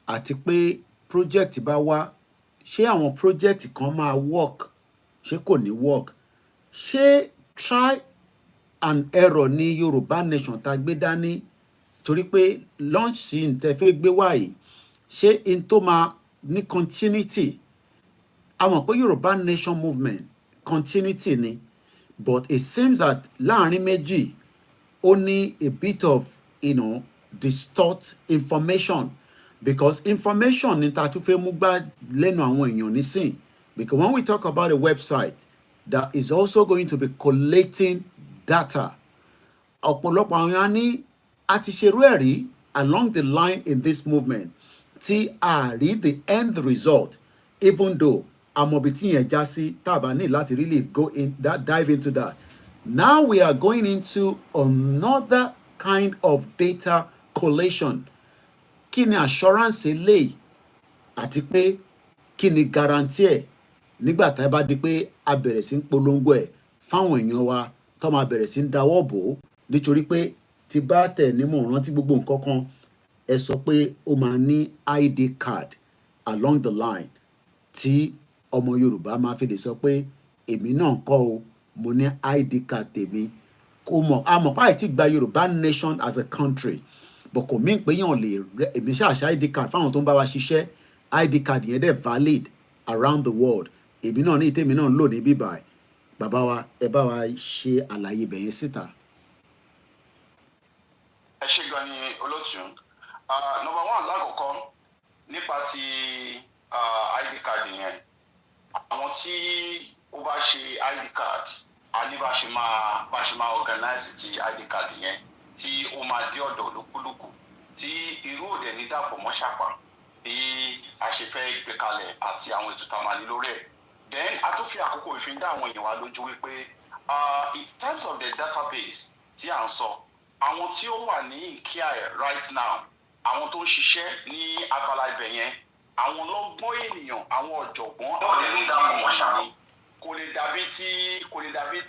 àti pé project bá wá, ṣé àwọn project kan máa work, ṣé kò ní work? Ṣé try and error ní Yorùbá Nation tá gbé dání? Torí pé launch sí n tẹ́ fẹ́ gbé wá yìí, ṣé in tó máa ní continuity? A mọ̀ pé Yorùbá Nation movement continuity ni, but it seems that láàrin méjì ó ní a bit of distort information, because information ní ta tún fẹ́ mú gbá lẹ́nu àwọn èèyàn nísìn, because when we talk about a website that is also going to be collecting data, ọ̀pọ̀lọpọ̀ àwọn èèyàn ní a ti ṣerú ẹ̀ rí along the line in this movement tí a rí the end result, even though àmọ̀bí tí yẹn já sí tàbá ní láti really dive into that. Now we are going into another kind of data collation. Kí ni assurance eléyìí, àti pé kí ni guarantee ẹ̀ nígbà tá a bá di pé a bẹ̀rẹ̀ sí ń polongo ẹ̀ fáwọn èèyàn wa tó máa bẹ̀rẹ̀ sí ń dáwọ́ bò ó, nítorí pé tí bá tẹ̀ ní mò ń rántí gbogbo nǹkan kan, ẹ sọ pé ó máa ní ID card along the line tí ọmọ Yorùbá máa fi lè sọ pé èmi náà kọ́ o, mo ní ID card tèmi. Kò mọ̀ àmọ̀ páì tí gba Yorùbá Nation as a country, but kò mí pé yàn lè èmi ṣàṣà ID card fáwọn tó ń bá wa ṣiṣẹ́, ID card yẹn dẹ̀ valid around the world. Èmi náà ní ìtẹ́mi náà lò ní bíbá ẹ̀. Bàbá wa ẹ bá wa ṣe àlàyé bẹ̀yẹn síta. Ẹ ṣé gan ni olóòtú. Number one lákọ̀ọ́kọ́ nípa ti ID card yẹn, àwọn tí ó bá ṣe ID card a ní bá ṣe máa organize ti ID card yẹn tí ó máa dé ọ̀dọ̀ olúkúlùkù tí irú òde ní dàpọ̀ mọ́ ṣàpà bí a ṣe fẹ́ gbé kalẹ̀ àti àwọn ètò tá a máa ní lórí ẹ̀. Then a tún fi àkókò ìfín dá àwọn èèyàn wa lójú wípé in terms of the database tí à ń sọ, àwọn tí ó wà ní ìkíà ẹ̀ right now, àwọn tó ń ṣiṣẹ́ ní abala ibẹ̀ yẹn, àwọn ọlọ́gbọ́n ènìyàn, àwọn ọ̀jọ̀gbọ́n, àwọn ènìyàn kò lè dàbí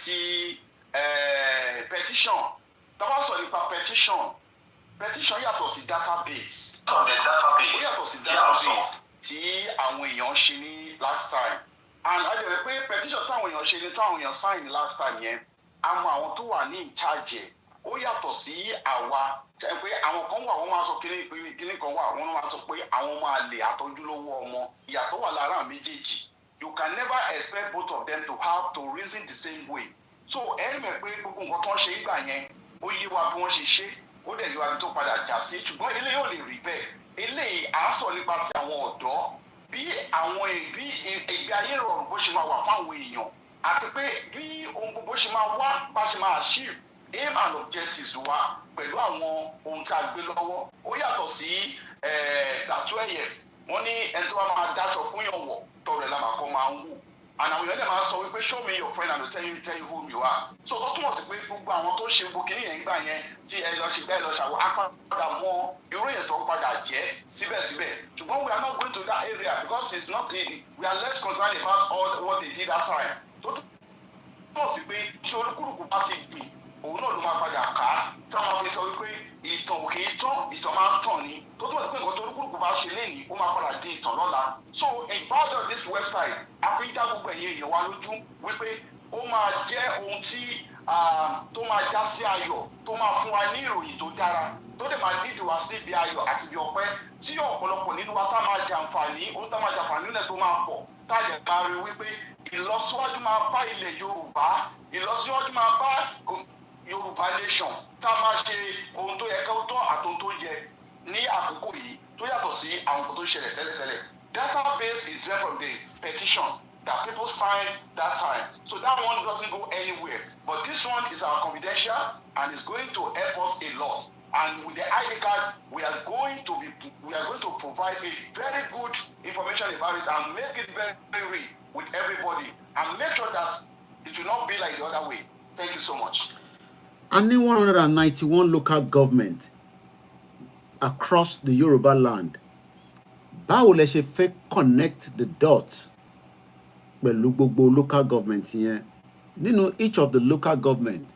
tí petition. Tá bá sọ nípa petition yàtọ̀ sí database. Ó yàtọ̀ sí database tí àwọn èèyàn ṣe ní last time. And a lè rí pé petition táwọn èèyàn ṣe ní táwọn èèyàn sign ní last time yẹn, a mọ àwọn tó wà ní in charge ẹ̀. Ó yàtọ̀ sí àwa, pé àwọn kan wà wọ́n máa sọ kíní kan wà wọ́n máa sọ pé àwọn máa lè àtọ́júlówó ọmọ. Ìyàtọ̀ wà lára méjèèjì. You can never expect both of them to have to reason the same way. So ẹni mọ̀ pé gbogbo nǹkan tó ń ṣe ìgbà yẹn ó yé wa bí wọ́n ṣe ṣe, ó dẹ̀ yé wa bí tó padà já sí, ṣùgbọ́n eléyìí ò lè rí bẹ́ẹ̀. Eléyìí à ń sọ nípa ti àwọn ọ̀dọ́, bí ìgbé ayé rọrùn bó ṣe máa wà fáwọn èèyàn, àti pé bí ohun gbogbo ṣe máa wá bá ṣe máa achieve aim and objectives wa pẹ̀lú àwọn ohun tí a gbé lọ́wọ́ ó yàtọ̀ sí dàtú ẹ̀yẹ wọ́n ní ẹni tó bá máa dáṣọ fún yàn wọ̀ tọrọ ẹ̀ lábàá kọ́ máa ń wù and àwọn èèyàn dẹ̀ máa sọ wípé show me your friend and I'll tell you who you are so tó túmọ̀ sí pé gbogbo àwọn tó ṣe gbogbo kìnìyàn ń gbà yẹn tí ẹ lọ ṣe bẹ́ẹ̀ lọ ṣàwọ̀ apádà mọ irú èèyàn tó ń padà jẹ́ síbẹ̀síbẹ̀ ṣùgbọ́n we are not going to that area because it's not we are less concerned about all what they did that time tó túmọ̀ sí pé tí olúkúlùkù bá ti gbìn òun náà ló máa padà ká táwọn fi sọ wípé ìtàn kì í tán ìtàn máa ń tàn ní tó túmọ̀ sí pé nǹkan tó olúkúlùkù bá ṣe lénìí ó máa padà di ìtàn lọ́la so about this website àfihàn gbogbo ẹ̀yẹ èèyàn wa lójú wípé ó máa jẹ́ ohun tí tó máa já sí ayọ̀ tó máa fún wa ní ìròyìn tó dára tó dẹ̀ máa nídìí wá sí ibi ayọ̀ àti ibi ọpẹ́ tí ọ̀pọ̀lọpọ̀ nínú wa tá máa jàǹfààní ohun tá máa jàǹfààní nílẹ̀ tó máa pọ̀ tá a lè máa rí wípé ìlọsíwájú máa bá ilẹ̀ Yorùbá ìlọsíwájú máa bá Yorùbá nation tá a máa ṣe ohun tó yẹ kó tọ́ àtòhun tó yẹ ní àkókò yìí tó yàtọ̀ sí àwọn nǹkan tó ṣẹlẹ̀ tẹ́lẹ̀tẹ́lẹ̀. Database is there from the petition that people signed that time. So that one doesn't go anywhere. But this one is our confidential and is going to help us a lot. And with the ID card, we are going to provide a very good information about it and make it very, very real with everybody and make sure that it will not be like the other way. Thank you so much. A ní 191 local government across the Yoruba land. Báwo lẹ ṣe fẹ́ connect the dots pẹ̀lú gbogbo local government yẹn? Nínú each of the local government,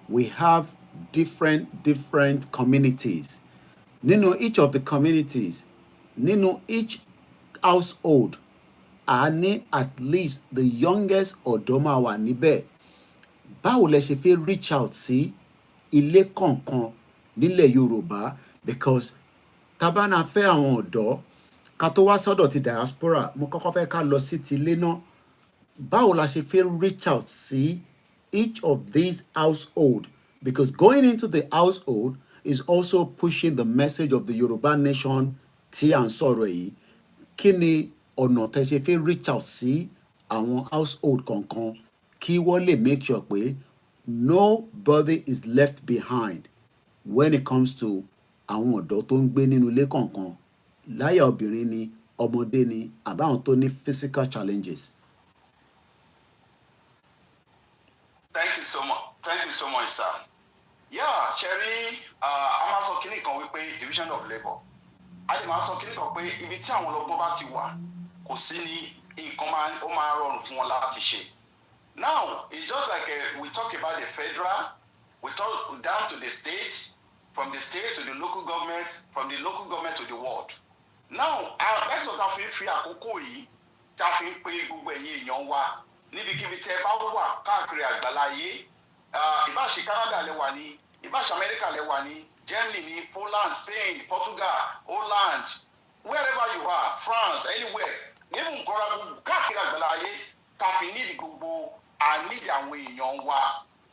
we have different communities. Nínú each of the communities, nínú each household, a ní at least the youngest ọ̀dọ́ máa wà níbẹ̀. Báwo lẹ ṣe fẹ́ reach out sí ilé kọ̀ọ̀kan nílẹ̀ Yorùbá? Because tabana fẹ́ àwọn ọ̀dọ́ ká tó wá sọ́dọ̀ ti diaspora mo kọ́kọ́ fẹ́ ká lọ sí ti ilé náà. Báwo la ṣe fẹ́ reach out sí each of these household? Because going into the household is also pushing the message of the Yoruba nation tí à ń sọ̀rọ̀ yìí. Kí ni ọ̀nà tẹ́ ṣe fẹ́ reach out sí àwọn household kọ̀ọ̀kan kí wọ́n lè make sure pé nobody is left behind when it comes to àwọn ọ̀dọ́ tó ń gbé nínú ilé kọ̀ọ̀kan láyà obìnrin ni ọmọdé ni àbáwọn tó ní physical challenges. Thank you so much sir. Yeah, Sherry, a máa sọ kíní kan wípé division of labour a lè máa sọ kíní kan pé ibi tí àwọn ọlọ́gbọ́n bá ti wà kò sí ní nǹkan ó máa rọrùn fún wọn láti ṣe. Now it's just like we talk about the federal, we talk down to the states, from the state to the local government, from the local government to the world. Now let's not fi àkókò yìí tá a fi ń pe gbogbo ẹ̀yin èèyàn wa níbikíbi tẹ́ bá wà káàkiri àgbáláyé ìbáṣe Canada lẹ wà ní ìbáṣe America lẹ wà ní Germany ní Poland, Spain, Portugal, Holland, wherever you are, France, anywhere even káàkiri àgbáláyé tá a fi nídìí gbogbo ànídìí àwọn èèyàn wa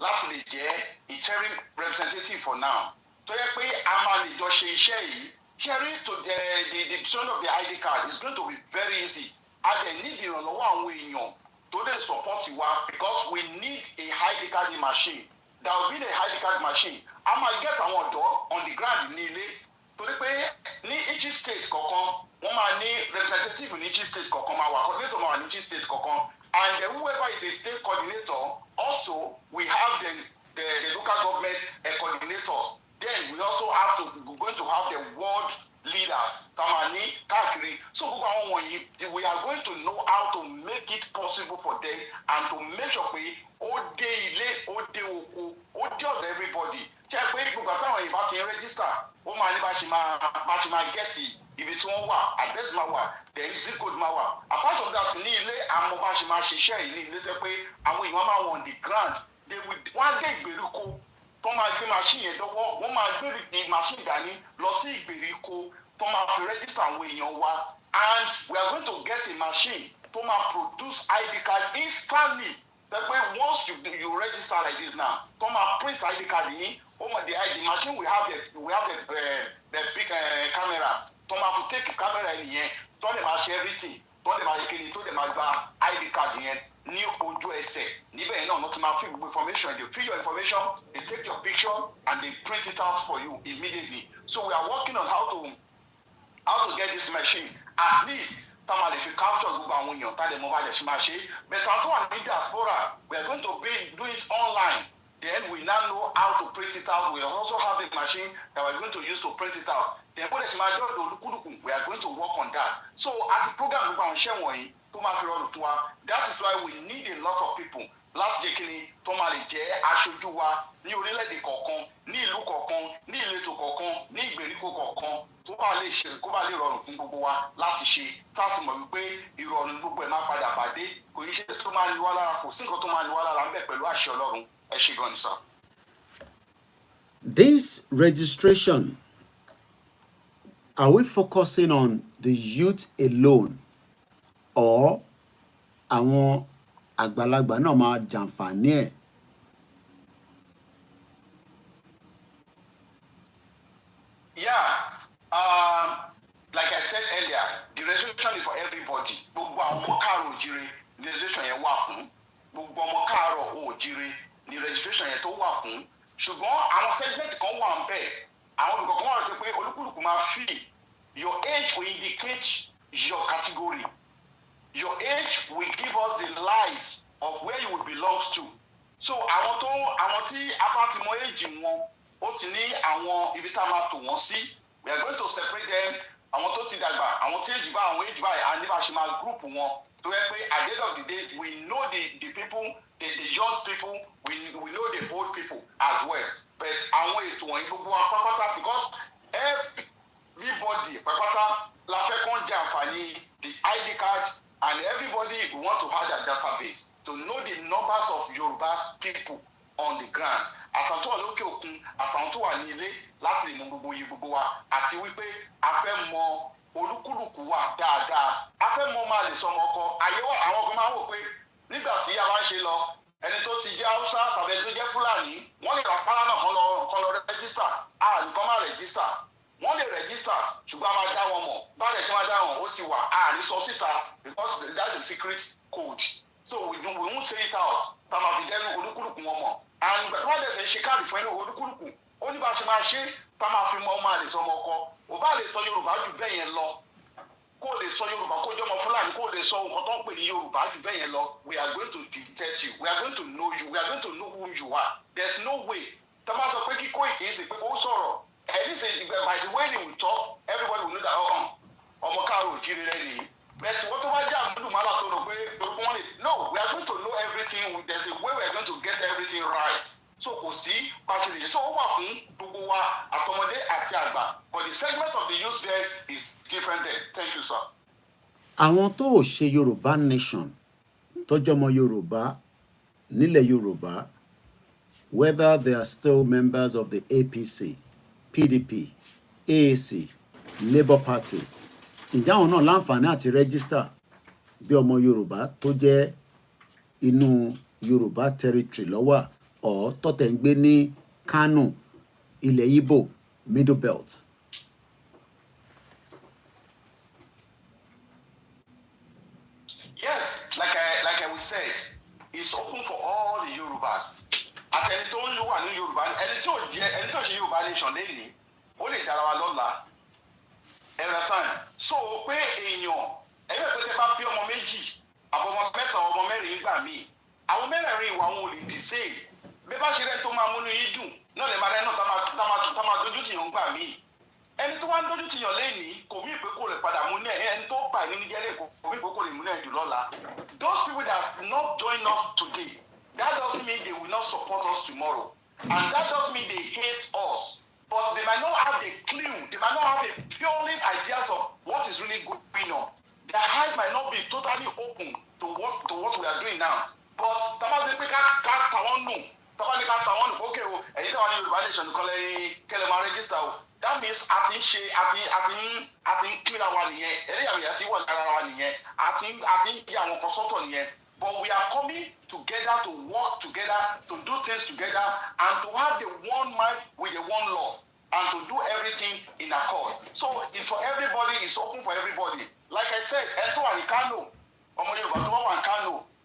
láti lè jẹ́ interim representative for now tó yẹ pé a máa lè jọ ṣe iṣẹ́ yìí. Sharing to the son of the ID card is going to be very easy. And they need ìrànlọ́wọ́ àwọn èèyàn tó lè support wa because we need a ID card machine. There will be a ID card machine. A máa get àwọn ọ̀dọ́ on the ground ní ilé. Torí pé ní each state kọ̀ọ̀kan wọ́n máa ní representative ní each state kọ̀ọ̀kan máa wà coordinator máa wà ní each state kọ̀ọ̀kan. And whoever is a state coordinator, also we have the local government coordinators. Then we also we're going to have the world leaders, Tamani, Kakiri. So we are going to know how to make it possible for them and to make sure we everybody. Check wait because when you register, get if it's one wa, address mawa, then zip code mawa. Apart from that, share on the ground. They would one day be tó máa gbé machine yẹn dọ́wọ́ wọ́n máa gbé machine dání lọ sí ìgbèríko tó máa fi register àwọn èèyàn wa and we are going to get a machine tó máa produce ID card instantly that way once you register like this now tó máa print ID card yín the machine we have the big camera tó máa fi take camera yẹn tó lè máa ṣe everything tó lè máa yẹ kíni tó lè máa gba ID card yẹn ní ojú ẹsẹ̀ níbẹ̀ náà wọ́n ti máa fill information, they fill your information, they take your picture and they print it out for you immediately. So we are working on how to get this machine at least tamale fi capture gbogbo àwọn èèyàn tá lè mọ bá lè ṣe máa ṣe. But àwọn tó wà ní diaspora, we are going to do it online. Then we now know how to print it out. We also have a machine that we are going to use to print it out. Then we are going to work on that. So as a program gbogbo àwọn iṣẹ́ wọ̀nyí tó máa fi rọrùn fún wa, that is why we need a lot of people láti jẹ́ kí ni tó máa lè jẹ́ aṣojú wa ní orílẹ̀-èdè kọ̀ọ̀kan, ní ìlú kọ̀ọ̀kan, ní ìletò kọ̀ọ̀kan, ní ìgbèríko kọ̀ọ̀kan tó bá lè ṣe kó bá lè rọrùn fún gbogbo wa láti ṣe tá a sì mọ̀ wípé ìrọ̀rùn gbogbo ẹ̀ máa padà pàdé kò ní ṣe tó máa ní wá lára, kò sí nǹkan tó máa ní wá lára ń bẹ̀ pẹ̀lú àṣẹ Ọlọ́run. Ẹ ṣé gan ni sir. This registration, are we focusing on the youth alone or àwọn àgbàlagbà náà máa jàǹfààní ẹ̀? Yeah, like I said earlier, the registration is for everybody. Gbogbo àwọn ọmọ káàrọ̀ òjìrè ni registration yẹn wà fún. Gbogbo ọmọ káàrọ̀ òjìrè ni registration yẹn tó wà fún. Ṣùgbọ́n àwọn segment kan wà ń bẹ̀. Àwọn olùkọ́ kan wà tó pé olúkúlùkù máa fi your age will indicate your category. Your age will give us the light of where you will belong to. So àwọn tí a bá ti mọ age wọn, ó ti ní àwọn ibi tá a máa tò wọ́n sí. We are going to separate them. Àwọn tó ti dàgbà, àwọn tí age bá àwọn age báyìí, and nípa ṣe máa group wọn. To yẹ pé at the end of the day, we know the people, the young people, we know the old people as well. But àwọn ètò wọ̀nyí gbogbo wa pátápátá, because everybody pátápátá la fẹ́ kàn jẹ àǹfààní the ID card, and everybody we want to have their database to know the numbers of Yoruba people on the ground. Àtàwọn tó wà lókè òkun, àtàwọn tó wà ní ilé láti lè mọ gbogbo iye gbogbo wa, àti wípé a fẹ́ mọ olúkúlùkù wa dáadáa. A fẹ́ mọ máa lè sọmọ ọkọ. Àyẹ̀wò àwọn kan máa ń wò pé nígbà tí a bá ń ṣe lọ, ẹni tó ti jẹ́ Hausa tàbí ẹni tó jẹ́ Fúlàní, wọ́n lè ra pálá náà kan lọ rẹ́gísítà. Nìkan máa rẹ́gísítà. Wọ́n lè rẹ́gísítà ṣùgbọ́n a máa dá wọn mọ̀. Báyìí ṣe máa dá wọn, ó ti wà. Ní sọ síta because that's a secret code. So we won't say it out. Tá a máa fi dẹ́nu olúkúlùkù wọn mọ̀. And ìgbà tí wọ́n dẹ̀ fẹ́ ṣe káàdì fún ẹni olúkúlùkù, ó ní bá ṣe máa ṣe tá a máa fi mọ ọmọ àlè sọmọ ọkọ. Ò bá lè sọ Yorùbá jù bẹ́ẹ̀ yẹn lọ. Kó lè sọ Yorùbá kó jọmọ Fúlàní, kó lè sọ nǹkan tó ń pè ní Yorùbá jù bẹ́ẹ̀ yẹn lọ. We are going to detect you. We are going to know you. We are going to know whom you are. There's no way. Tá a máa sọ pé kí Koiki ṣe pé ó sọ̀rọ̀. At least by the way they will talk, everybody will know that ọmọ káàrọ̀ òjìrè rẹ̀ nìyí. But what over there, no, we are going to know everything. There's a way we are going to get everything right. So kò sí partially. So ó wà fún gbogbo wa àtọmọdé àti àgbà. But the segment of the youth there is different there. Thank you, sir. Àwọn tó ò ṣe Yorùbá nation tó jọmọ Yorùbá nílẹ̀ Yorùbá, whether they are still members of the APC, PDP, AAC, Labour Party, ǹjẹ́ àwọn náà láǹfààní àti rẹ́gísítà bí ọmọ Yorùbá tó jẹ́ inú Yorùbá territory lọ́wọ́ ọ̀ tọ́tẹ̀ ń gbé ní Kano, ilẹ̀ Igbo, Middle Belt? Yes, like I said, it's open for all the Yorubas. Àtẹni tó ń wà ní Yorùbá, ẹni tó ṣe Yorùbá nation lẹ́yìn, ó lè dára wa lọ́la. So pé èèyàn ẹgbẹ́ pé tẹ bá bí ọmọ méjì àbọ̀mọ mẹ́ta ọmọ mẹ́rin gbà mí, àwọn mẹ́rẹ̀ẹ̀rin ìwà wọn ò lè dìse. Bí bá ṣe rẹ́ tó máa múnú yín dùn náà lè máa rẹ́ náà tá máa dojú tìyàn gbà mí. Ẹni tó wá ń dojú tìyàn lẹ́yìn kò mí ìpè kò lè padà mú náà, ẹni tó bà nínú jẹ́lẹ̀ kò mí ìpè kò lè mú náà jù lọ́la. Those people that have not joined us today, that doesn't mean they will not support us tomorrow, and that doesn't mean they hate us. But they might not have a clue, they might not have a purely ideas of what is really going on. Their eyes might not be totally open to what we are doing now. But okay, register. That means but we are coming together to work together, to do things together, and to have the one mind with the one love, and to do everything in accord. So it's for everybody, it's open for everybody. Like I said, Kano,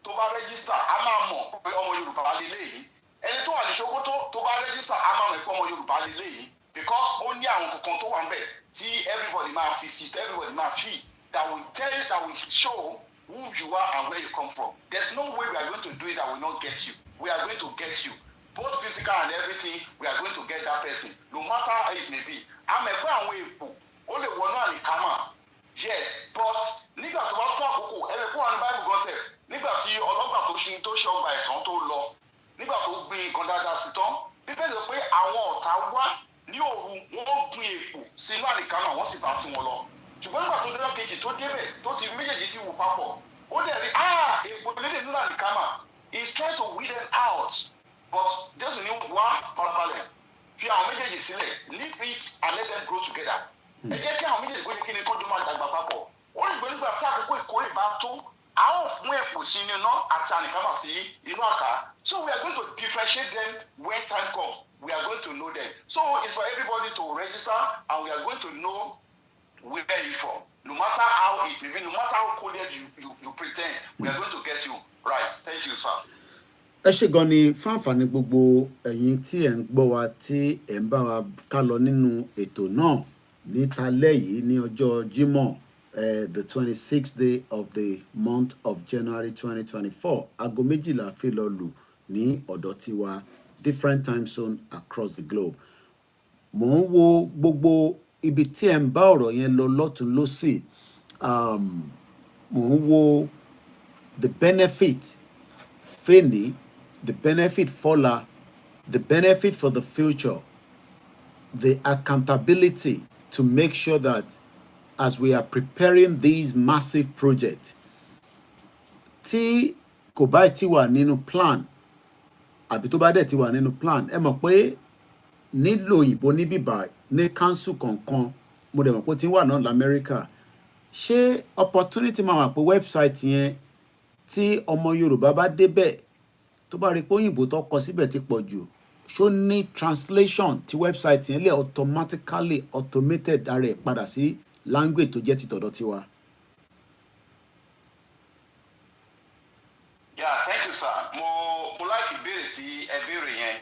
tó bá register a máa mọ̀ pé ọmọ Yorùbá lélẹ́yìí ẹni tó wà ní Sokoto tó bá register a máa mọ̀ pé ọmọ Yorùbá lélẹ́yìí because ó ní àwọn kankan tó wà ń bẹ̀ tí everybody máa fi sí everybody máa fi that will tell you that will show who you are and where you come from. There's no way we are going to do it that will not get you. We are going to get you. Both physical and everything, we are going to get that person. No matter how it may be. I'm a fan of people. Only one on the camera. Yes, but nígbà tó bá tó àkókò ẹ̀rẹ̀ kó wà ní Bible gọ́sẹ̀ nígbà tí ọlọ́gbà tó ṣe tó ṣe ọgbà ẹ̀tàn tó lọ nígbà tó gbin nǹkan dáadáa sí tán bíbélì sọ pé àwọn ọ̀tá wá ní òru wọ́n gbin èpò sínú àlìkámà wọ́n sì bá tiwọn lọ. Ṣùgbọ́n nígbà tó dọ́jọ́ kejì tó débẹ̀ tó ti méjèèjì ti wù papọ̀ ó dẹ̀ rí èpò lédè nínú àlìkámà he is trying to weed them out but Jésù ní wá farabalẹ̀ fi àwọn méjèèjì sílẹ̀ leave it and let them grow together. Ẹ jẹ́ kí àwọn méjèèjì kó ní kí ni kó dún máa dàgbà papọ̀ ó lè gbé nígbà tí àkókò ìkórè bá tó a ó fún èpò sí inú iná àti àlìkámà sí inú àká so we are going to differentiate them when time comes we are going to know them so it's for everybody to register and we are going to know where you from. No matter how it may be, no matter how coded you pretend, we are going to get you right. Thank you, sir. Ẹ ṣé gan ni fún àǹfààní gbogbo ẹ̀yin tí ẹ̀ ń gbọ́ wa tí ẹ̀ ń bá wa ká lọ nínú ètò náà ní talẹ́ yìí ní ọjọ́ Jímọ̀ the 26th day of the month of January 2024 aago 12 fi lọ lù ní ọ̀dọ̀ tiwa different time zone across the globe. Mò ń wo gbogbo ibi tí ẹ̀ ń bá ọ̀rọ̀ yẹn lọ lọ́tún lósì mò ń wo the benefit fẹ́ni the benefit fọ́la the benefit for the future the accountability to make sure that as we are preparing these massive projects tí kò bá ti wà nínú plan àbí tó bá dẹ̀ ti wà nínú plan ẹ mọ̀ pé nílò ìbò ní bíbá ní council kọ̀ọ̀kan mo dẹ̀ mọ̀ pé tí ń wà náà lamẹ́ríkà ṣé opportunity máa wà pé website yẹn tí ọmọ Yorùbá bá débẹ̀ tó bá rí pé òyìnbó tó kọ síbẹ̀ ti pọ̀ jù ṣó ní translation tí website yẹn lè automatically automated ara ẹ̀ padà sí language tó jẹ́ ti tọ̀dọ̀ tiwa. Yeah, thank you, sir. Mo like ìbéèrè tí ẹ béèrè yẹn.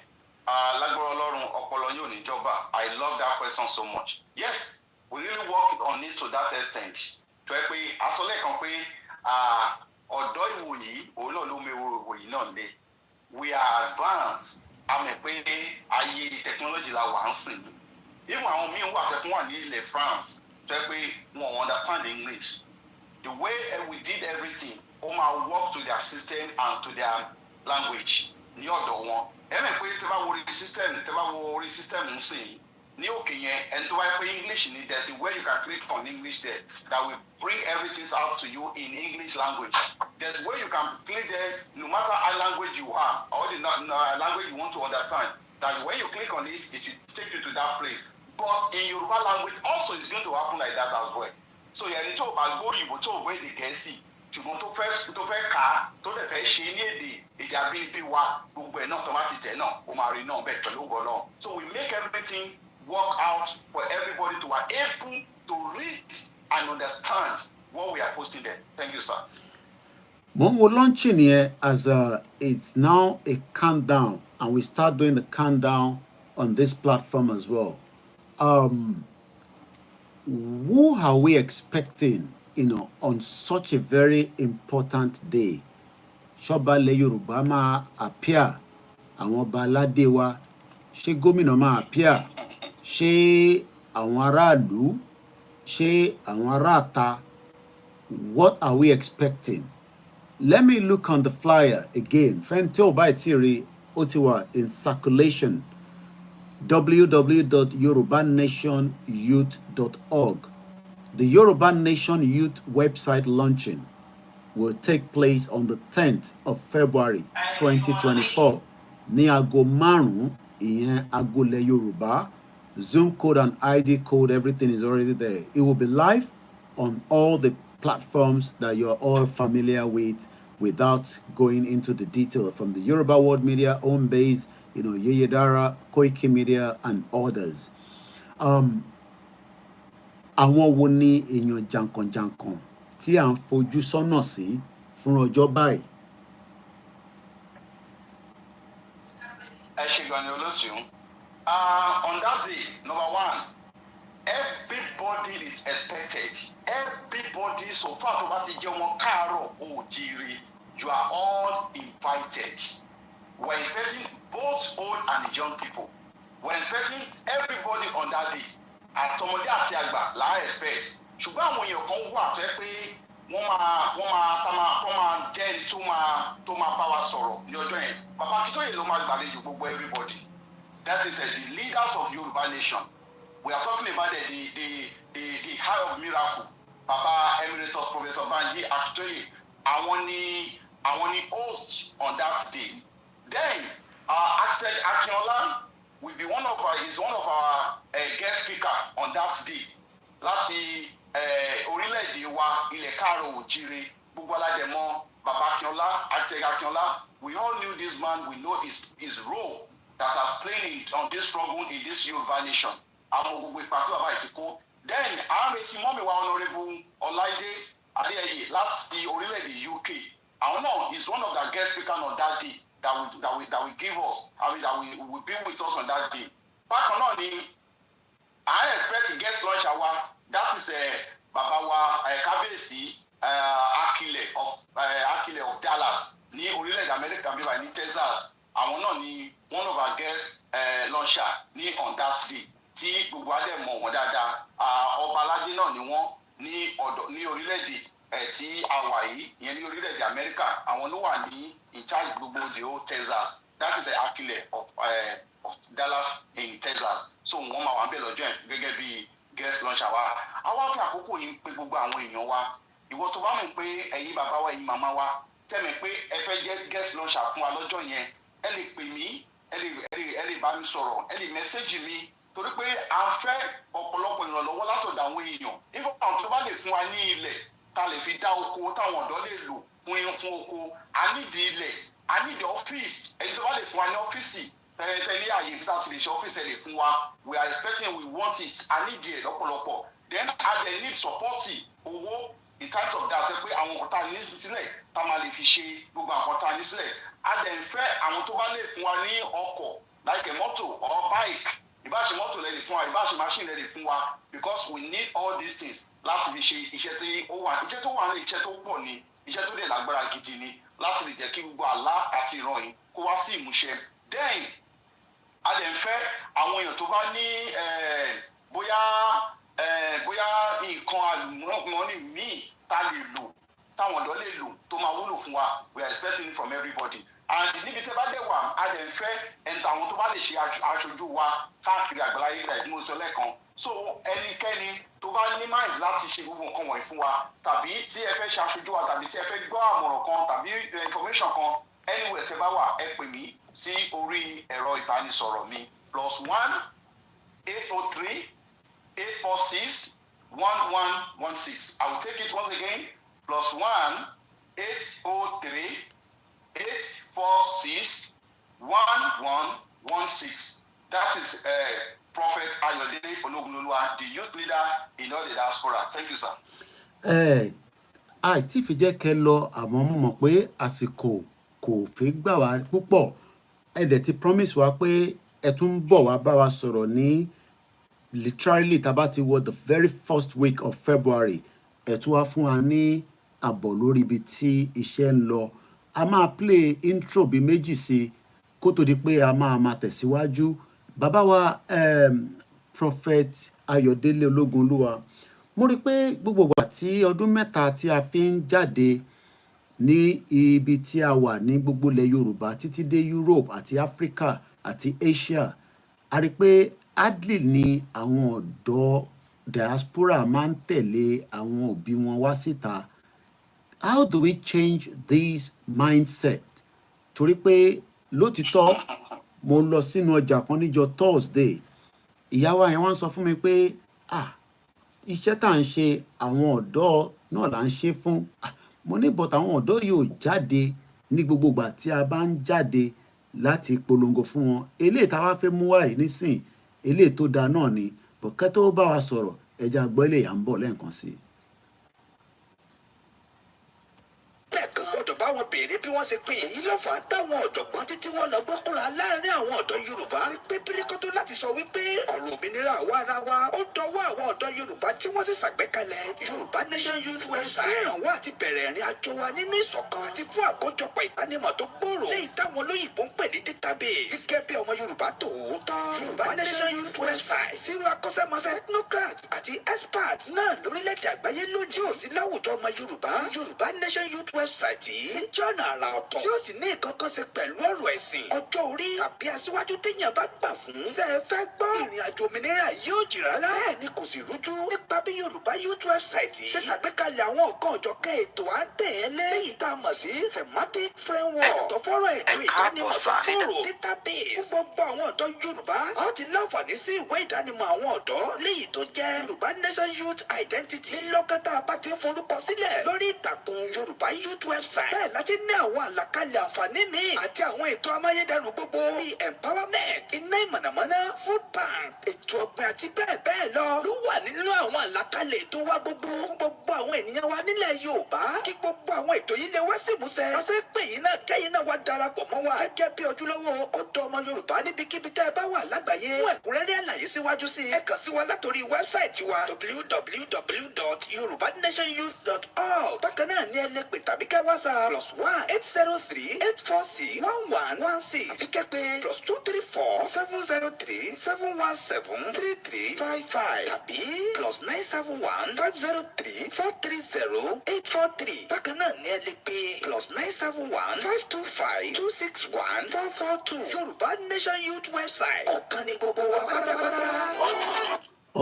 Lágbára Ọlọ́run ọpọlọ yóò ní jọba. I love that question so much. Yes, we really work on it to that extent. Tó ẹ pé asọ́lẹ̀ kan pé ọ̀dọ́ ìwòyí òun náà ló mewòrò ìwòyí náà lé. We are advanced. A mọ̀ pé ayé technology la wà ń sìn. Even àwọn míì wà tẹ́kun wà ní ilẹ̀ France. Tó ẹ pé wọn understand English. The way we did everything, ó máa work to their system and to their language ní ọ̀dọ̀ wọn. Ẹ mọ̀ pé tẹ́ bá wo orí system ń sìn ní òkè yẹn ẹni tó bá pé English ni there's a way you can click on English there that will bring everything out to you in English language. There's a way you can click there no matter how language you are or the language you want to understand that when you click on it it will take you to that place. But in Yoruba language also it's going to happen like that as well. So ẹni tó bá gbọ́ òyìnbó tó gbọ́ èdè Gẹ̀ẹ́sì ṣùgbọ́n tó fẹ́ kà á tó dẹ̀ fẹ́ ṣe ní èdè abínibí wa gbogbo ẹ̀ náà tó bá ti tẹ̀ náà ó máa rí náà bẹ́ẹ̀ pẹ̀lú ògbọ́n náà. So we make everything work out for everybody to be able to read and understand what we are posting there. Thank you, sir. Mo ń wo launching yẹn as it's now a countdown and we start doing the countdown on this platform as well. Who are we expecting, on such a very important day? Ṣọ́ba ilẹ̀ Yorùbá máa appear, àwọn ọba aládé wa, ṣé gómìnà máa appear, ṣé àwọn aráàlú, ṣé àwọn aráàta? What are we expecting? Let me look on the flyer again. Fẹ́ntì ò bá ti rí ó ti wà in circulation. www.yorubanationyouth.org. The Yoruba Nation Youth website launching will take place on the 10th of February 2024. Ní aago 5 ìyẹn agolẹ̀ Yorùbá. Zoom code and ID code, everything is already there. It will be live on all the platforms that you're all familiar with without going into the detail from the Yoruba World Media, Home Base, Yeyedara, Koikimedia, and others. Àwọn wo ni èèyàn jàǹkànjàǹkàn tí à ń fojú sọ́nà sí fún ọjọ́ báyìí On that day, number one, everybody is expected. Everybody, so far to what you are all invited. We're expecting both old and young people. We're expecting everybody on that day. Àtọmọdé àti àgbà la expect. Ṣùgbọ́n àwọn èèyàn kan wà tó yẹ pé wọ́n máa jẹ́ ẹni tó máa bá wa sọ̀rọ̀ ní ọjọ́ yẹn. Bàbá Akíntóyè ló máa gbàlejò gbogbo everybody. That is the leaders of Yoruba nation. We are talking about the high of miracle. Baba Emeritus Professor Banji Akíntóyè. Àwọn ni host on that day. Then Axel Akinola will be one of our guest speaker on that day. Láti orílẹ̀-èdè wa ilẹ̀ káàrọ̀ òjìrè gbogbo aládẹ̀mọ́ Baba Akinola, Axel Akinola. We all knew this man. We know his role that has played on this struggle in this Yoruba nation. Àwọn gbogbo ìpàtí bàbá ìtìkó. Then àwọn retí mọ́mí wa Honourable Ọláìdé Adéyẹyè láti orílẹ̀-èdè UK. Àwọn náà is one of the guest speakers on that day that will give us, that will be with us on that day. Bákan náà ni I expect guest launcher wa, that is bàbá wa Kábíyèsí Akile of Dallas ní orílẹ̀-èdè America bíbá ní Texas. Àwọn náà ni one of our guest launcher ní on that day tí gbogbo adé mọ̀ wọ́n dáadáa. Ọba aládé náà ni wọ́n ní orílẹ̀-èdè tí a wà yìí ìyẹn ní orílẹ̀-èdè America. Àwọn ló wà ní in charge gbogbo the whole Texas. That is Akile of Dallas in Texas. So wọ́n máa wà ń bẹ̀ lọ́jọ́ yẹn gẹ́gẹ́ bí guest launcher wa. Àwa fi àkókò yìí pé gbogbo àwọn èèyàn wa. Ìwọ tó bá mọ̀ pé ẹ̀yin bàbá wa ẹ̀yin màmá wa tẹ́mi pé ẹ fẹ́ jẹ́ guest launcher fún wa lọ́jọ́ yẹn, ẹ lè pè mí, ẹ lè bá mi sọ̀rọ̀, ẹ lè mẹ́sẹ́jì mi torí pé a fẹ́ ọ̀pọ̀lọpọ̀ ìrànlọ́wọ́ látọ̀dọ̀ àwọn èèyàn. Ifọ̀ àwọn tó bá lè fún wa ní ilẹ̀ ta lè fi dá oko táwọn ọ̀dọ́ lè lò fún oko. A nídìí ilẹ̀, a nídìí ọ́fíìsì. Ẹni tó bá lè fún wa ní ọ́fíìsì tẹ́lẹ̀ àyè bí sáà ti lè ṣe ọ́fíìsì ẹ̀ lè fún wa. We are expecting, we want it. A nídìí ẹ̀ lọ́pọ̀lọpọ̀. Then a dẹ̀ need support owó in terms of that pé àwọn nǹkan tá a ní sílẹ̀ tá a máa lè fi ṣe gbogbo àwọn nǹkan tá a ní sílẹ̀. A dẹ̀ ń fẹ́ àwọn tó bá lè fún wa ní ọkọ̀ like a mọ́tò or bike. Ìbáṣe mọ́tò lè fún wa, ìbáṣe machine lè fún wa, because we need all these things láti fi ṣe iṣẹ́ tí ó wà. Iṣẹ́ tó wà ní iṣẹ́ tó pọ̀ ni, iṣẹ́ tó dẹ̀ lágbára gidi ni láti lè jẹ́ kí gbogbo àlá àti ìran yìí kó wá sí ìmúṣẹ. Then a dẹ̀ ń fẹ́ àwọn èèyàn tó bá ní bóyá nǹkan àlùmọ́ọ́nì míì tá lè lò táwọn ọ̀dọ́ lè lò tó máa wúlò fún wa. We are expecting it from everybody. And níbi tí ẹ bá dẹ̀ wà a dẹ̀ ń fẹ́ àwọn tó bá lè ṣe aṣojú wa káàkiri àgbáláyé rẹ̀ ní mo sọ lẹ́ẹ̀kan. So ẹnikẹ́ni tó bá ní mind láti ṣe gbogbo nǹkan wọ̀nyí fún wa, tàbí tí ẹ fẹ́ ṣe aṣojú wa, tàbí tí ẹ fẹ́ gbọ́ àmọ̀ràn kan tàbí information kan, anywhere tẹ́ bá wà ẹ pè mí sí orí ẹ̀rọ ìbánisọ̀rọ̀ mi +1 803 846 1116. I will take it once again. +1 803 846 1116. That is Prophet Ayodele Ologunoluwa, the youth leader in all the diaspora. Thank you, sir. Àìtí fi jẹ́ kẹ́ lọ àmọ́ mo mọ̀ pé àsìkò kò fi gbà wá púpọ̀. Ẹ dẹ̀ ti promise wa pé ẹ tún bọ̀ wá bá wa sọ̀rọ̀ ní literally tá bá ti wọ the very first week of February. Ẹ tún wá fún wa ní àbọ̀ lórí ibi tí iṣẹ́ ń lọ. A máa play intro bí méjì sí kó tó di pé a máa tẹ̀síwájú. Bàbá wa Prophet Ayodele Ologunoluwa, mo rí pé gbogbo ìgbà tí ọdún mẹ́ta tí a fi ń jáde ní ibi tí a wà ní gbogbo ilẹ̀ Yorùbá títí dé Europe àti Africa àti Asia, a rí pé hardly ni àwọn ọ̀dọ́ diaspora máa ń tẹ̀lé àwọn òbí wọn wá síta. How do we change this mindset? Torí pé lótìtọ́ mo lọ sínú ọjà kan níjọ́ Thursday. Ìyàwó yẹn wọ́n sọ fún mi pé iṣẹ́ tá à ń ṣe àwọn ọ̀dọ́ náà là ń ṣe fún. Mo ní but àwọn ọ̀dọ́ yóò jáde ní gbogbo ìgbà tí a bá ń jáde láti polongo fún wọn. Eléyìí tá wá fẹ́ mú wá yìí nísìn, eléyìí tó dáa náà ni. But kẹ́ tó bá wa sọ̀rọ̀, ẹja gbọ́ eléyìí à ń bọ̀ lẹ́ẹ̀kan sí i. Bẹ́ẹ̀ kan gbọ́dọ̀ bá wọn béèrè bí wọ́n ṣe pín èyí ló fà á táwọn ọ̀jọ̀gbọ́n títí wọ́n lọ gbọ́kúnra láàrin àwọn ọ̀dọ́ Yorùbá pé píríkọ́tò láti sọ wípé ọ̀rọ̀ òmìnira àwa ara wa ó dọwọ́ àwọn ọ̀dọ́ Yorùbá tí wọ́n sì ṣàgbékalẹ̀ Yorùbá Nation Youth website ìrànwọ́ àti bẹ̀rẹ̀ ìrìn àjò wa nínú ìṣọ̀kan àti fún àkójọpọ̀ ìdánimọ̀ tó gbòòrò lẹ́yìn táwọn olóyìnbó ń pè ní database gẹ́gẹ́ bí ọmọ Yorùbá tòótọ́ Yorùbá Nation Youth website sírò akọ́ṣẹ́mọṣẹ́ technocrat àti experts náà lórílẹ̀‐èdè àgbáyé lójú òsì láwùjọ ọmọ Yorùbá Yorùbá Nation Youth website yìí ń jọ́nà àrà ọ̀tọ̀ tí ó sì ní ìkankan ṣe pẹ̀lú ọ̀rọ̀ ẹ̀sìn ọjọ́ orí tàbí aṣíwájú téèyàn bá gbà fún ṣe é fẹ́ gbọ́ ìrìn àjò òmìnira yóò jì rárá bẹ́ẹ̀ ni kò sì rújú nípa bí Yorùbá Youth website yìí ṣe ṣàgbékalẹ̀ àwọn ọ̀kan ọ̀jọ̀kẹ́ ètò à ń tẹ̀lé èyí tá a mọ̀ sí thematic framework ẹ̀tọ́ fọ́rọ̀ ètò ìdánimọ̀ tó kúrò database fún gbogbo àwọn ọ̀dọ́ Yorùbá a ó ti láǹfààní sí ìwé ìdánimọ̀ àwọn ọ̀dọ́ léyìí tó jẹ́ Yorùbá Nation Youth Identity lọ́kàtà bá ti forúkọ sílẹ̀ lórí ìtàkùn Yorùbá Youth website bẹ́ẹ̀ láti ní àwọn àlàkalẹ̀ àǹfààní míì àti àwọn ètò amáyédẹrùn gbogbo bíi empowerment iná ìmọ̀nàmọ́ná food bank ètò ọ̀gbìn àti bẹ́ẹ̀ bẹ́ẹ̀ lọ ló wà nínú àwọn àlàkalẹ̀ ètò wa gbogbo fún gbogbo àwọn ènìyàn wa nílẹ̀ Yorùbá kí gbogbo àwọn ètò yìí lè wá sí ìmúṣẹ ọ̀sẹ̀ pé yìí náà kẹ́yìn náà wá darapọ̀ mọ́ wa gẹ́gẹ́ bí ojúlówó ọ̀dọ́ ọmọ Yorùbá níbikíbi tẹ́ ẹ bá wà lágbàáyé fún ẹ̀kúnrẹ́rẹ́ àlàyé síwájú sí ẹ kàn sí wa látòrí wẹ́bsáìtì wa www.yorubanationyouth.org bákan náà ní ẹ lè pè tàbí kẹ́ WhatsApp +1-803-846-1116 àti kẹ́ pé +234-703-717-3355 tàbí +971-503-430-843 bákan náà ní ẹ lè pè +971-525-261-442 Yorùbá Nation Youth website ọ̀kan ní gbogbo wa pátápátá.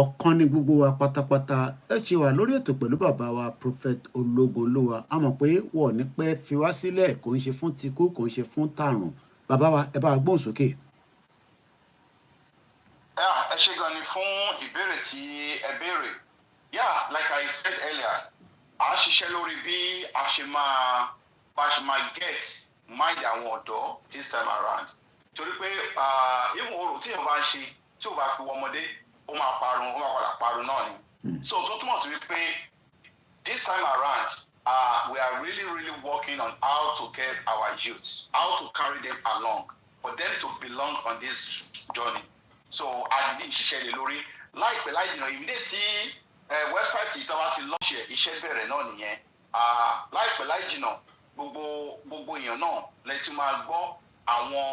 ọ̀kan ní gbogbo wa pátápátá ẹ ṣe wà lórí ètò pẹ̀lú bàbá wa Prophet Ológunolúwa a mọ̀ pé wọ́n ní pẹ́ fi wá sílẹ̀ kò ń ṣe fún tikú kò ń ṣe fún tààrùn bàbá wa ẹ bá wa gbóhùn sókè. ẹ ṣé gan ni fún ìbéèrè tí ẹ béèrè like I said earlier à ń ṣiṣẹ́ lórí bí a ṣe máa get mind àwọn ọ̀dọ́ this time around torí pé ìwọ̀n oòrùn tí èèyàn bá ń ṣe tí ò bá fi wọ ọmọdé ó máa padà parun náà ni so tó túmọ̀ sí wípé this time around we are really working on how to get our youth how to carry them along for them to belong on this journey so a ní ìṣiṣẹ́ lé lórí láìpẹ́ láì jìnnà ìdílé tí wẹ́bsáìtì ìtọ́wá ti lọ́ọ̀ṣẹ̀ iṣẹ́ bẹ̀rẹ̀ náà nìyẹn láìpẹ́ láì jìnnà gbogbo èèyàn náà lẹ́tí máa gbọ́ àwọn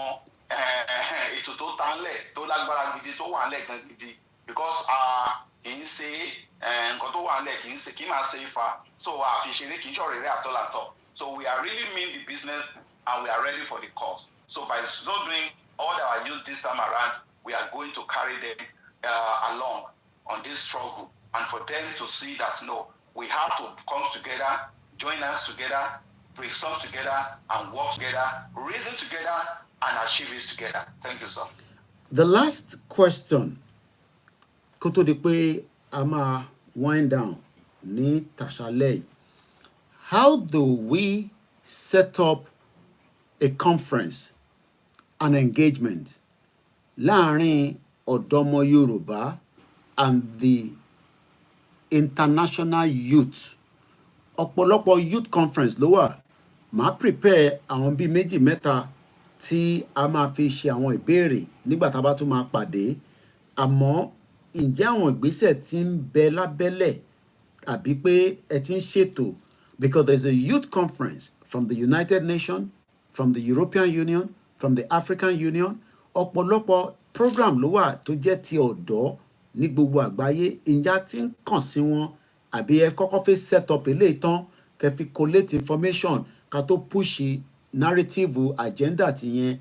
ètò tó ta ńlẹ̀ tó lágbára gidi tó wà ńlẹ̀ gan gidi because kì í ṣe nǹkan tó wà ńlẹ̀ kì í máa ṣe ifá so àfiṣeré kì í ṣọ̀rẹ́rẹ́ àtọ́làtọ̀ so we are really mean the business and we are ready for the cause so by so doing all that I use this time around we are going to carry them along on this struggle and for them to see that no we have to come together join hands together bring some together and work together reason together and achieve it together. Thank you, sir. The last question kó tó di pé a máa wind down ní tàṣálẹ́ how do we set up a conference an engagement láàrin ọ̀dọ́mọ Yorùbá and the international youth ọ̀pọ̀lọpọ̀ youth conference ló wà máa prepare àwọn bíi méjì mẹ́ta tí a máa fi ṣe àwọn ìbéèrè nígbà tá a bá tún máa pàdé àmọ́ ǹjẹ́ àwọn ìgbésẹ̀ tí ń bẹ lábẹ́lẹ̀ àbí pé ẹ ti ń ṣètò because there is a youth conference from the United Nations from the European Union from the African Union ọ̀pọ̀lọpọ̀ program ló wà tó jẹ́ ti ọ̀dọ́ ní gbogbo àgbáyé ǹjẹ́ a ti ń kàn sí wọn àbí ẹ kọ́kọ́ fẹ́ set up eléyìí tán kẹ́ fi collate information ká tó push narrative agenda ti yẹn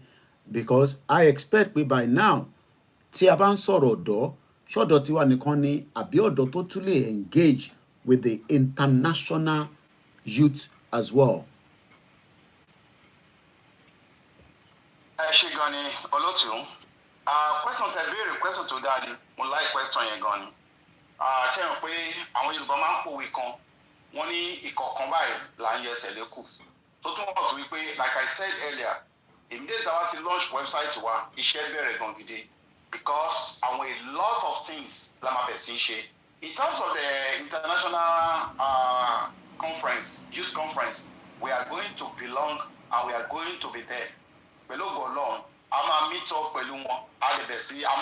because I expect pé by now tí a bá ń sọ̀rọ̀ ọ̀dọ́ ṣọ́dọ̀ tiwa nìkan ni àbí ọ̀dọ́ tó tún lè engage with the international youth as well. ẹ ṣé gan ni olótùú question tẹ́ béèrè question tó dáa ni mo like question yẹn gan ni ṣe hàn pé àwọn Yorùbá máa ń pòwe kan wọ́n ní ìkọ̀ọ̀kan báyìí là ń yẹsẹ̀ lẹ́kù tó túmọ̀ sí wípé like I said earlier immediately tí a bá ti launch website wa iṣẹ́ bẹ̀rẹ̀ gan gidi because àwọn a lot of things la máa bẹ̀ sí ṣe in terms of the international conference youth conference we are going to belong and we are going to be there. Pẹ̀lú ògo Ọlọ́run, a máa meet up pẹ̀lú wọn, a lè bẹ̀ sí, a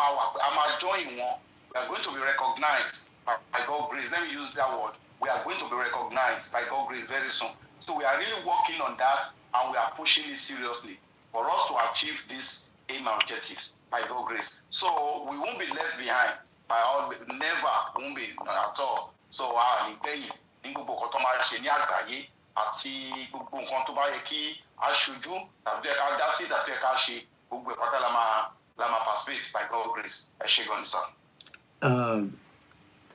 máa join wọn. We are going to be recognized by God's grace. Let me use that word. We are going to be recognized by God's grace very soon. So we are really working on that, and we are pushing it seriously for us to achieve this aim and objectives by God's grace. So we won't be left behind by all, never won't be at all. So nígbẹ̀yìn ní gbogbo nǹkan tó máa ṣe ní àgbáyé àti gbogbo nǹkan tó bá yẹ kí a ṣojú tàbí ká dá sí tàbí ká ṣe gbogbo ìpátá la máa participate by God's grace. Ẹ ṣé gan ni sir.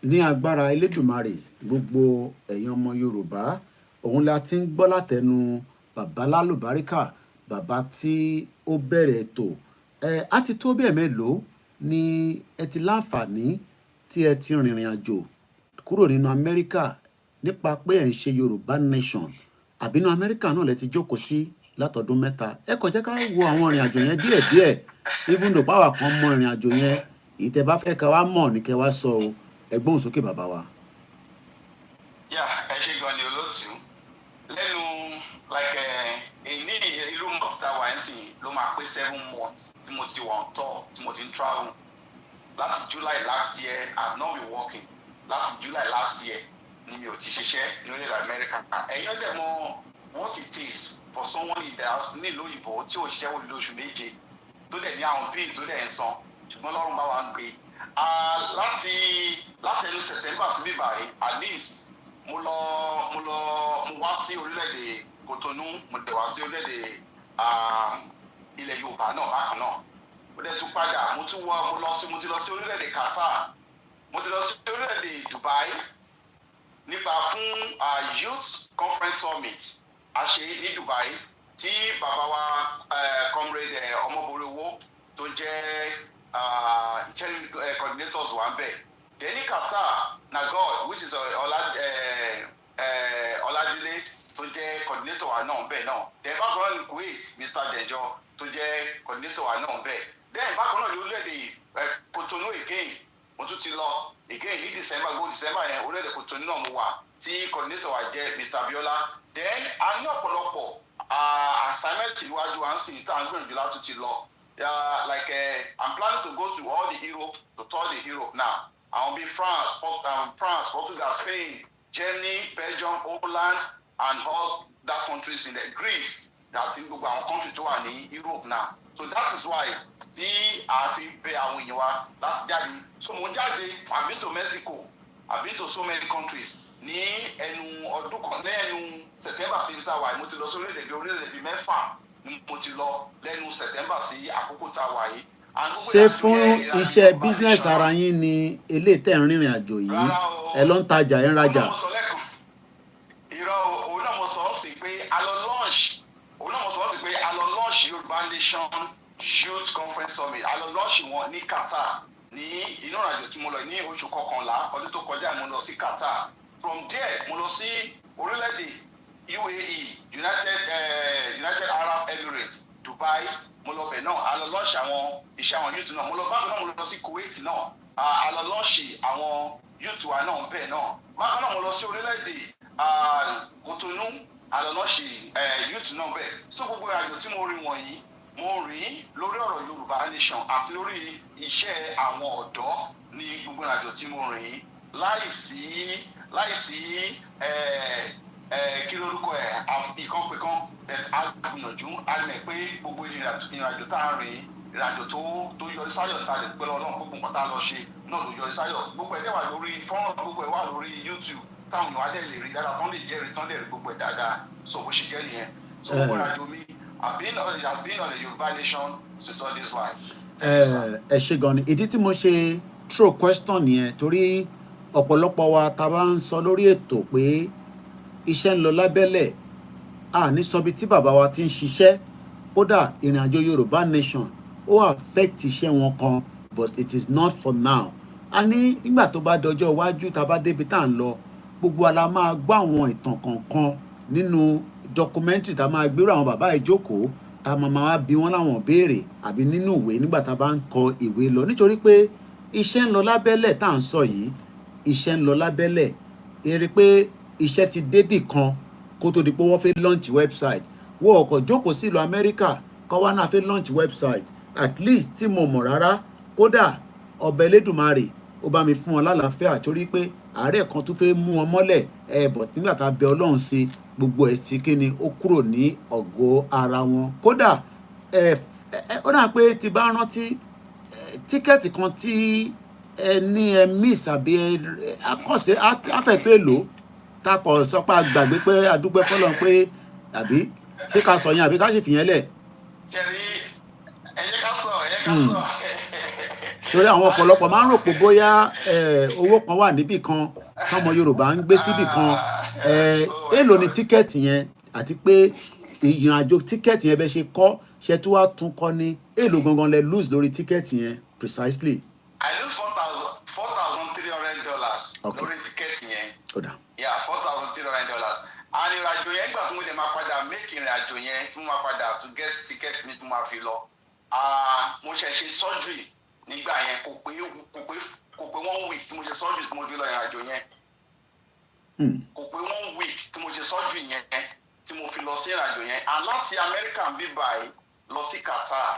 Ní agbára Elédùmarè gbogbo ẹ̀yin ọmọ Yorùbá òun la ti ń gbọ́ látẹnu bàbá lálùbáríkà bàbá tí ó bẹ̀rẹ̀ ètò á ti tó bẹ́ẹ̀ mélòó ni ẹ ti láǹfààní tí ẹ ti rìnrìn àjò kúrò nínú Amẹ́ríkà nípa pé ẹ̀ ń ṣe Yorùbá nation àbínú Amẹ́ríkà náà lẹ ti jókòó sí látọdún mẹ́ta ẹ kò jẹ́ ká wo àwọn ìrìn àjò yẹn díẹ̀díẹ̀ even though power kan mọ ìrìn àjò yẹn ìtẹ́ bá fẹ́ ká wá mọ̀ ní kẹ́ wá sọ o ẹgbọ́n sókè bàbá wa. Ẹ ṣé gan ni olóòtú lẹ́nu ní irú month that wà ń sìn ló máa pé 7 months tí mo ti wà on tour tí mo ti ń travel láti July last year I have not been working láti July last year ni mi ò ti ṣiṣẹ́ ní orílẹ̀ Amẹ́ríkà ẹ̀yin ọ̀dẹ̀ mọ̀ what it is for someone nílùú òyìnbó tí ò ṣiṣẹ́ wọlé lóṣù méje tó dẹ̀ ní àwọn bills tó dẹ̀ ń san ṣùgbọ́n lọ́rùn bá wa ń gbé láti ẹnu September sí bíbá yìí at least mo wá sí orílẹ̀-èdè Cotonou mo dẹ̀ wá sí orílẹ̀-èdè ilẹ̀ Yorùbá náà bákan náà mo dẹ̀ tún padà mo ti lọ sí orílẹ̀-èdè Qatar mo ti lọ sí orílẹ̀-èdè Dubai nípa fún youth conference summit a ṣe ní Dubai tí bàbá wa comrade Ọmọbọlówó tó jẹ́ interim coordinators wà ń bẹ̀. Then ní Qatar na God which is Ọládélé tó jẹ́ coordinator wa náà bẹ́ẹ̀ náà. Then bákan náà ní Kuwait Mr. Dejo tó jẹ́ coordinator wa náà bẹ́ẹ̀. Then bákan náà ní orílẹ̀-èdè Cotonou again mo tún ti lọ again ní December yẹn orílẹ̀-èdè Cotonou náà mo wà tí coordinator wa jẹ́ Mr. Abiola. Then a ní ọ̀pọ̀lọpọ̀ assignment iwájú à ń sìn tá à ń gbìyànjú láti ti lọ. I'm planning to go to all the Europe, to tour the Europe now. I'll be France, Portugal, Spain, Germany, Belgium, Holland, and all that countries in the Greece. That's in gbogbo àwọn country tó wà ní Europe now. So that is why tí a fi bẹ àwọn èèyàn wa láti jáde. So mo jáde, I've been to Mexico, I've been to so many countries. Ní ẹnu ọdún kan lẹ́nu September sí ìta wà mo ti lọ sí orílẹ̀-èdè mẹ́fà ni mo ti lọ lẹ́nu September sí àkókò tá a wà yìí. Ṣé fún iṣẹ́ business ara yín ni eléyìí tẹ̀ ń rìnrìn àjò yìí ẹ ló ń tajà ẹ ń rajà. Òun náà mo sọ ọ́ sí pé a lọ launch Yorùbá Nation Youth Conference Summit a lọ launch wọn ní Qatar ní inú ìrìnàjò tí mo lọ ní oṣù kọkànlá ọdún tó kọjá mo lọ sí Qatar. From there mo lọ sí orílẹ̀-èdè UAE United Arab Emirates Dubai mo lọ bẹ̀ náà a lọ lọ́ọ̀ṣì àwọn iṣẹ́ àwọn youth náà mo lọ bákan náà mo lọ sí Kuwait náà a lọ lọ́ọ̀ṣì àwọn youth wa náà bẹ̀ náà bákan náà mo lọ sí orílẹ̀-èdè Cotonou a lọ lọ́ọ̀ṣì youth náà bẹ̀. So gbogbo ìrìnàjò tí mo rìn wọ̀nyí mo rìn lórí ọ̀rọ̀ Yorùbá Nation àti lórí iṣẹ́ àwọn ọ̀dọ́ ní gbogbo ìrìnàjò tí mo rìn láìsí kí lórúkọ ìkan pé kan agbìyànjú àmì pé gbogbo ìrìnàjò tá a rìn ìrìnàjò tó yọrí sáyọ̀ tá a lè pẹ́ lọ́nà gbogbo nǹkan tá a lọ ṣe náà ló yọrí sáyọ̀ gbogbo ẹ̀ wà lórí fọ́nrán gbogbo ẹ̀ wà lórí YouTube táwọn èèyàn adé lè rí dáadáa tán lè jẹ́rìí tán lè rí gbogbo ẹ̀ dáadáa so bó ṣe jẹ́ nìyẹn so gbogbo ìrìnàjò mi has been on the Yorùbá Nation since all this while. Ẹ ṣe gan ni ìdí tí mo ṣe throw question yẹn torí ọ̀pọ̀lọpọ̀ wa tá a bá ń sọ lórí ètò pé iṣẹ́ ń lọ lábẹ́lẹ̀ ní sọbi tí bàbá wa ti ń ṣiṣẹ́ kódà ìrìn àjò Yorùbá Nation ó affect iṣẹ́ wọn kan but it is not for now. A ní nígbà tó bá dọjọ́ iwájú tá a bá débi tá à ń lọ gbogbo ala máa gbọ́ àwọn ìtàn kọ̀ọ̀kan nínú documentary tá a máa gbérò àwọn bàbá ìjókòó tá a máa bí wọ́n láwọn béèrè àbí nínú ìwé nígbà tá a bá ń kọ ìwé lọ nítorí pé iṣẹ́ ń lọ lábẹ́lẹ̀ tá à ń sọ yìí iṣẹ́ ń lọ lábẹ́lẹ̀ èrè pé iṣẹ́ ti débì kan kó tó di pé wọ́n fẹ́ launch website wọ́n ọkọ̀ jókòó sí ìlú Amẹ́ríkà kọ́ wá náà fẹ́ launch website at least tí mo mọ̀ rárá kódà ọba Elédùmarè ó bá mi fún wọn lálàáfíà torí pé àárẹ̀ kan tó fẹ́ mú wọn mọ́lẹ̀ bọ̀ nígbà tá a bẹ Ọlọ́run sí gbogbo ẹ̀ tí kíni ó kúrò ní ọ̀gọ́ ara wọn kódà ó dà pé ti bá rántí tíkẹ́ẹ̀tì kan tí ní miss àbí akọ́sẹ̀ afẹ́tọ́ èlò tá a kọ̀ sọ pé a gbàgbé pé a dúpẹ́ fọlọ́run pé àbí ṣé ká sọ yẹn àbí ká ṣe fìyẹn lẹ̀. kẹrí ẹyẹ ká sọ. torí àwọn ọ̀pọ̀lọpọ̀ máa ń rò pé bóyá owó kan wà níbì kan tọmọ Yorùbá ń gbé síbì kan èlò ni tíkẹ́ẹ̀tì yẹn àti pé ìrìnàjò tíkẹ́ẹ̀tì yẹn bẹ́ ṣe kọ́ ṣe tí wàá tún kọ́ ní èlò gangan lẹ lose lórí tíkẹ́ẹ̀tì yẹn precisely. I lose $4,300 lórí tíkẹ́ẹ̀tì yẹn. Yeah, $4,300. And ìrìnàjò yẹn gbà tó mo lè máa padà make ìrìnàjò yẹn tí mo máa padà to get ticket mi tí mo máa fi lọ. Mo ṣe surgery nígbà yẹn kò pé 1 week tí mo ṣe surgery tí mo fi lọ ìrìnàjò yẹn. Kò pé 1 week tí mo ṣe surgery yẹn tí mo fi lọ sí ìrìnàjò yẹn. And láti America bí báyìí lọ sí Qatar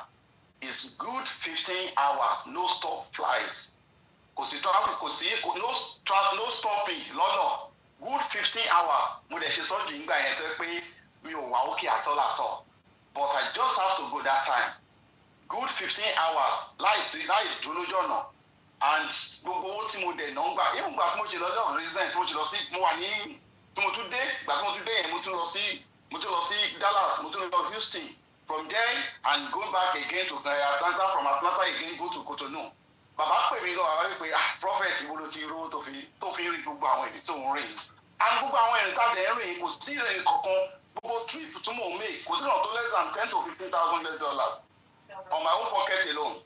is good 15 hours no stop flight. Kò sí traffic no stopping lọ́nà good 15 hours mo dẹ̀ ṣe surgery nígbà yẹn tó pé mi ò wá òkè àtọ́ but I just have to go that time good 15 hours láì dúró lójú ọ̀nà and gbogbo owó tí mo dẹ̀ náà ń gbà even gbà tí mo ṣe lọ́jọ́ reason tí mo ṣe lọ sí mo wà ní tí mo tún dé gbà tí mo tún dé yẹn mo tún lọ sí Dallas mo tún lọ Houston from there and going back again to Atlanta from Atlanta again go to Cotonou. Bàbá pè mí lọ bàbá wípé prophet wo ló ti rówó tó fi rí gbogbo àwọn èdè tó ń rìn and gbogbo àwọn ẹ̀rìn tá a dẹ̀ ń rìn kò sí ìrìn kankan gbogbo trip tó mò ń make kò sí ìrìn tó less than $10,000 to $15,000 on my own pocket alone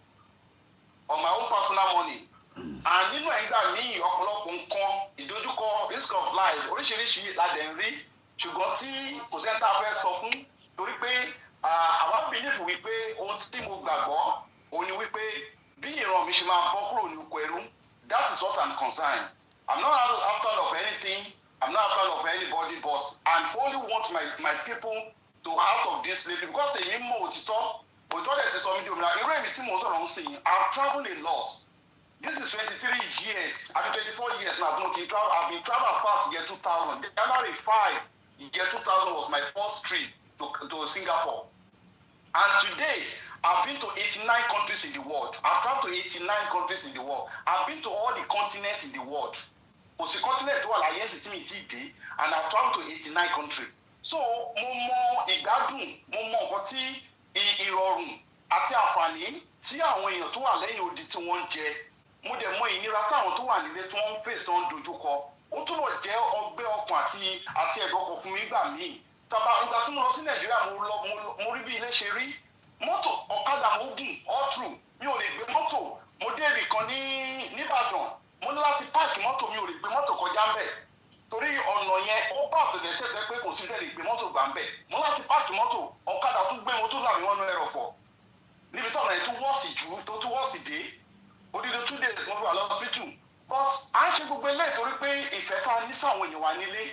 on my own personal money and nínú ẹ̀gbà míì ọ̀pọ̀lọpọ̀ nǹkan ìdojúkọ risk of life oríṣiríṣi la dẹ̀ ń rí ṣùgbọ́n tí kò sẹ́ni tá a fẹ́ sọ fún torí pé àwa believe wípé ohun tí mo gbàgbọ́ òun ni wípé bí ìran mi ṣe máa bọ́ kúrò ní oko ẹrú that is what I'm concerned. I'm not after of anything. I'm not after of anybody, but I only want my people to out of this slavery because èyí mọ̀ òtítọ́ dẹ̀ ti sọ mí di òmìnira irú èmi tí mò ń sọ̀rọ̀ ń sìn yín I've traveled a lot. This is 23 years I mean 24 years now I've been travel as far as year 2000 January 5 year 2000 was my first trip to Singapore and today I've been to 89 countries in the world. I've traveled to 89 countries in the world. I've been to all the continents in the world. Kò sí continent tó wà láyé ẹ̀sìn tí mi ti dé and I've traveled to 89 countries. So mo mọ ìgbádùn, mo mọ nǹkan tí ìrọ̀rùn àti àǹfààní tí àwọn èèyàn tó wà lẹ́yìn odi tí wọ́n ń jẹ. Mo dẹ̀ mọ ìnira táwọn tó wà nílé tí wọ́n ń fèsì tó ń dojúkọ. Ó túbọ̀ jẹ́ ọgbẹ́ ọkàn àti ẹ̀dọ̀kọ̀ fún mi gbà míì. Ìgbà tí mo lọ sí Nàìjíríà mo rí bí ilé ṣe rí. Mọ́tò ọ̀kadà mo gùn all through mi ò lè gbé mọ́tò mo dé ibì kan ní Ìbàdàn mo ní láti páàkì mọ́tò mi ò lè gbé mọ́tò kọjá ń bẹ̀ torí ọ̀nà yẹn ó bá àtọ̀dẹ̀ sẹ́gbẹ́ pé kò sí fẹ́ lè gbé mọ́tò gbà ń bẹ̀ mo láti páàkì mọ́tò ọ̀kadà tún gbé mo tún là mí wọ́n ẹrọ̀fọ̀ níbi tọ́nà yẹn tún wọ́ọ̀sì jù tó tún wọ́ọ̀sì dé odidi 2 days mo fi wà lọ́sibítù but à ń ṣe gbogbo eléyìí torí pé ìfẹ́ tá a ní sáwọn èèyàn wa nílé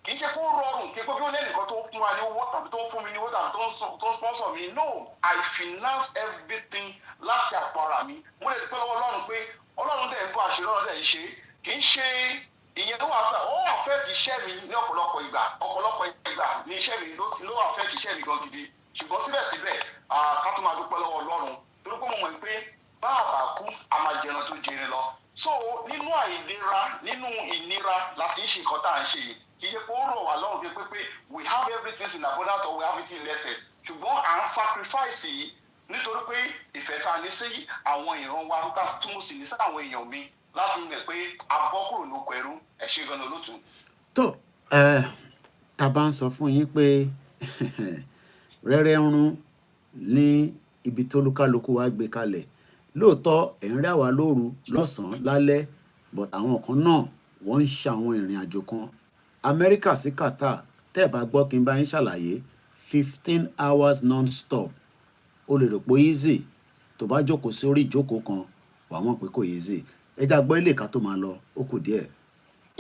kì í ṣe kó rọrùn kí pé bí ó lẹ́nìkan tó fún wa ní owó tàbí tó ń fún mi ní owó tàbí tó ń sponsor mi no I finance everything láti àpò ara mi mo lè dúpẹ́ lọ́wọ́ Ọlọ́run pé Ọlọ́run dẹ̀ ń bọ́ àṣírí Ọlọ́run dẹ̀ ń ṣe kì í ṣe ìyẹn ló wà fẹ́ ó affect iṣẹ́ mi ní ọ̀pọ̀lọpọ̀ ìgbà ní iṣẹ́ mi ló affect iṣẹ́ mi gan gidi ṣùgbọ́n síbẹ̀síbẹ̀ ká tó máa dúpẹ́ lọ́wọ́ Ọlọ́run torí pé mo mọ̀ pé bá àbá kú a máa jẹran tó jẹrin lọ so nínú àìlera nínú ìnira láti ń ṣe nǹkan tá à ń ṣe yìí kì í ṣe pé ó rọ̀ wá lọ́rùn pé we have everything in abundance or we have it in excess ṣùgbọ́n à ń sacrifice yìí nítorí pé ìfẹ́ tá a ní sí àwọn ìran wa tá a tún sí ní sáwọn èèyàn mi láti mọ̀ pé a bọ́ kúrò ní oko ẹrú ẹ ṣé gan-an lótú. tó tá a bá ń sọ fún yín pé rẹ́rẹ́ ń rún ní ibi tó lúkálukú wa gbé kalẹ̀ lóòótọ́ ẹ̀ ń rẹ́ wa lóru lọ́sàn-án lálẹ́ but àwọn kan náà wọ́n ń ṣe àwọn ìrìn àjò kan Amẹ́ríkà sí Qatar tẹ́ ẹ̀ bá gbọ́ kí n bá yín ṣàlàyé 15 hours non-stop o lè rò pé easy tó bá jókòó sí orí ìjókòó kan wà wọ́n pé kò easy ẹja gbọ́ ilé ìka tó máa lọ ó kù díẹ̀.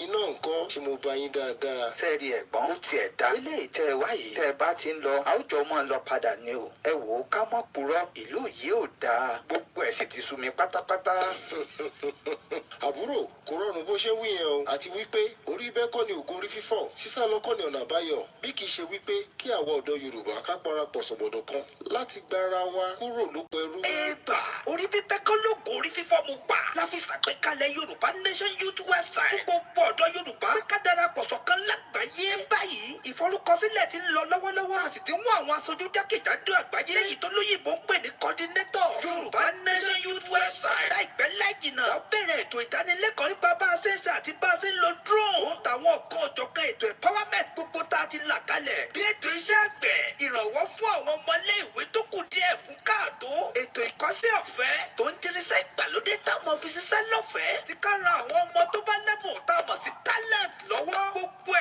iná nǹkan tí mo bá yín dáadáa. Sẹ́ẹ̀rì ẹ̀gbọ́n ó tiẹ̀ dá. Eléyìí tẹ́ ẹ wá yìí. Tẹ́ ẹ bá ti ń lọ, a ó jọ mọ́ lọ padà ni o. Ẹ wò ó ká mọ́ purọ́. Ìlú yìí ò dáa. Gbogbo ẹ̀ sì ti sú mi pátápátá. Àbúrò kò rọrùn bó ṣe wí yẹn o. Àti wípé orí bẹ́ẹ̀ kọ́ ni ògùn orí fífọ́. Sísá lọ kọ́ ni ọ̀nà àbáyọ. Bí kì í ṣe wípé kí àwọn ọ̀dọ́ Yorùbá ká parapọ̀ sọ̀bọ̀dọ̀ kan láti gbára wa kúrò lóko ẹrú. Ẹ̀bà orí bíbẹ́ kọ́ lóògùn orí fífọ́ mu pa. La fi ṣàgbékalẹ̀ Yorùbá Nation Youth website. Fún gbogbo ọ̀dọ́ Yorùbá. Pé ká darapọ̀ ṣọ̀kan lágbàáyé. Ní báyìí, ìforúkọsílẹ̀ ti ń lọ lọ́wọ́lọ́wọ́. A sì ti mú àwọn aṣojú jákèjádò àgbáyé. Lẹ́yìn tó lóyìnbó ń pè ní coordinator. Yorùbá Nation Youth website. Láìpẹ́ láìjìnà. Wọ́n bẹ̀rẹ̀ ètò ìdánilẹ́kọ̀ọ́ nípa bá a ṣe ń ṣe àti bá a ṣe ń lo drone. Ó ń tàwọn ọ̀kan òjọ̀kan ètò empowerment gbogbo tá a ti là kalẹ̀. Bí ètò iṣẹ́ àgbẹ̀, ìrànwọ́ fún àwọn ọmọléèwé tó kù díẹ̀ fún káàdó. Ètò ìkọ́sẹ́ ọ̀fẹ́ tó ń jírísẹ́ ìgbàlódé táwọn fi ṣiṣẹ́ lọ́fẹ̀ẹ́. Ti ká ra àwọn ọmọ tó bá lẹ́bùn tá a mọ̀ sí talent lọ́wọ́. Gbogbo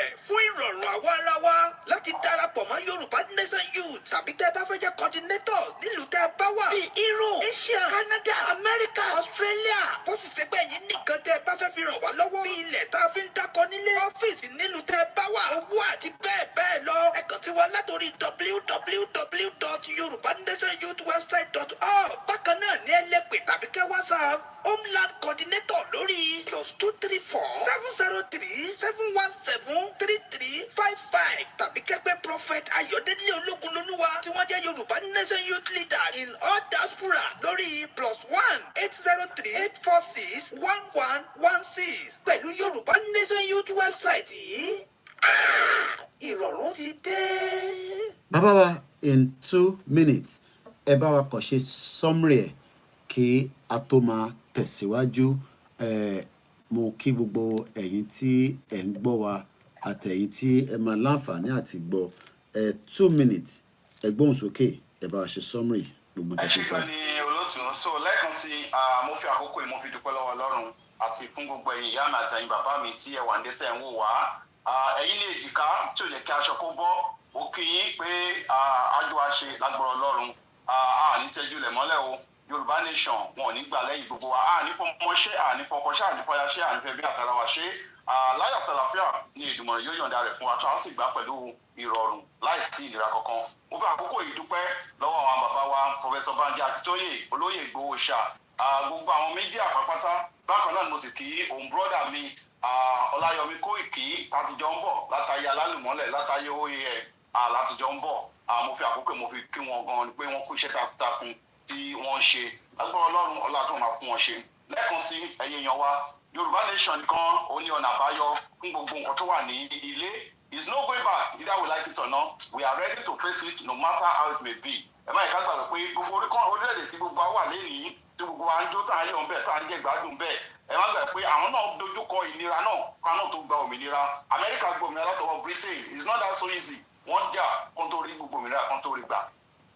ẹ̀ fún ìrọ̀rùn àwa ara wa. Láti darapọ̀ mọ́ Yorùbá Nation Youth tàbí tẹ́ bá fẹ́ jẹ́ coordinators nílùú tẹ́ bá wà. Bí Europe, Asia, Canada, America, Australia. Bó sì ṣe pé yìí nìkan tẹ́ bá fẹ́ fi ràn wá lọ́wọ́. Bí ilẹ̀ tá a fi ń dákọ nílé. Ọ́fíìsì nílùú tẹ́ bá wà. Owó àti bẹ́ẹ̀ bẹ́ẹ̀ lọ. Ẹ kàn sí wa látòrí www.yorubanationyouthwebsite.org. Bákan náà ní ẹ lè pè tàbí kẹ́ WhatsApp Homeland Coordinator lórí +234-717-3355 tàbí kẹ́gbẹ́ Prophet Ayọ̀délé Ológunolúwa tí wọ́n jẹ́ Yorùbá Nation Youth Leader in all diaspora lórí +1-803-846-1116 pẹ̀lú Yorùbá Nation Youth website yìí. Ìrọ̀rùn ti dé. Bàbá wa in 2 minutes ẹ bá wa kàn ṣe summary ẹ̀ kí a tó máa tẹ̀síwájú. Mo kí gbogbo ẹ̀yin tí ẹ̀ ń gbọ́ wa àtẹ̀yin tí ẹ máa láǹfààní àti gbọ́. 2 minutes ẹ gbóhùn sókè ẹ bá wa ṣe summary gbogbo tó ṣe sọ. ẹ ṣe ní olóòtú so lẹ́ẹ̀kan sí mo fi àkókò yìí mo fi dúpẹ́ lọ́wọ́ Ọlọ́run àti fún gbogbo ẹ̀yin ìyá mi àtẹ̀yin bàbá mi tí ẹ wà ní tẹ̀ ń wò wá. Ẹ̀yin lè jìká tí ò lè kí aṣọ kó bọ́ ó kí yín pé àjọ àṣe lágbára Ọlọ́run ní tẹ́jú lẹ̀ mọ́lẹ̀ o. Yorùbá Nation wọn ò ní gbà lẹ́yìn gbogbo wa ní fọmọṣẹ́ ní fọkọṣẹ́ ní fọyàṣẹ́ ní fẹ́ bí àtàrà wa ṣe láyọ̀ tàlàfíà ní Èdùmàrè yóò yọ̀ǹda rẹ̀ fún wa tó a sì gbà pẹ̀lú ìrọ̀rùn láìsí ìnira kankan. Mo fẹ́ àkókò yìí dúpẹ́ lọ́wọ́ àwọn bàbá wa Professor Banji Akíntóyè olóyè Ìgbòho ṣá gbogbo àwọn mídíà pátápátá. Bákan náà mo sì kí òun bírọ́dà mi Ọláyọmí Kóìkì látijọ́ ń bọ̀ látàyè alálùmọ́lẹ̀ látàyè OAN látijọ́ ń bọ̀. Mo fi àkókò mo fi kí wọn gan pé wọ́n kú iṣẹ́ takuntakun tí wọ́n ń ṣe lágbára Ọlọ́run ọlọ́run máa fún wọn ṣe. Lẹ́ẹ̀kan sí ẹ̀yin èèyàn wa Yorùbá Nation nìkan ó ní ọ̀nà àbáyọ fún gbogbo nǹkan tó wà ní ilé. It's no going back either we like it or not. We are ready to face it no matter how it may be. Ẹ má yẹ ká gbàgbọ́ pé gbogbo orílẹ̀-èdè tí gbogbo wa wà lẹ́yìn tí gbogbo wa ń jó tá à ń yọ̀ ń bẹ̀ tá à ń jẹ́ gbádùn bẹ́ẹ̀. Ẹ má gbàgbọ́ pé àwọn náà dojúkọ ìnira náà ká náà tó gba òmìnira. Amẹ́ríkà gba òmìnira látọwọ́ Britain. It's not that so easy. Wọ́n jà kó tó rí gbogbo òmìnira kan tó rí gbà.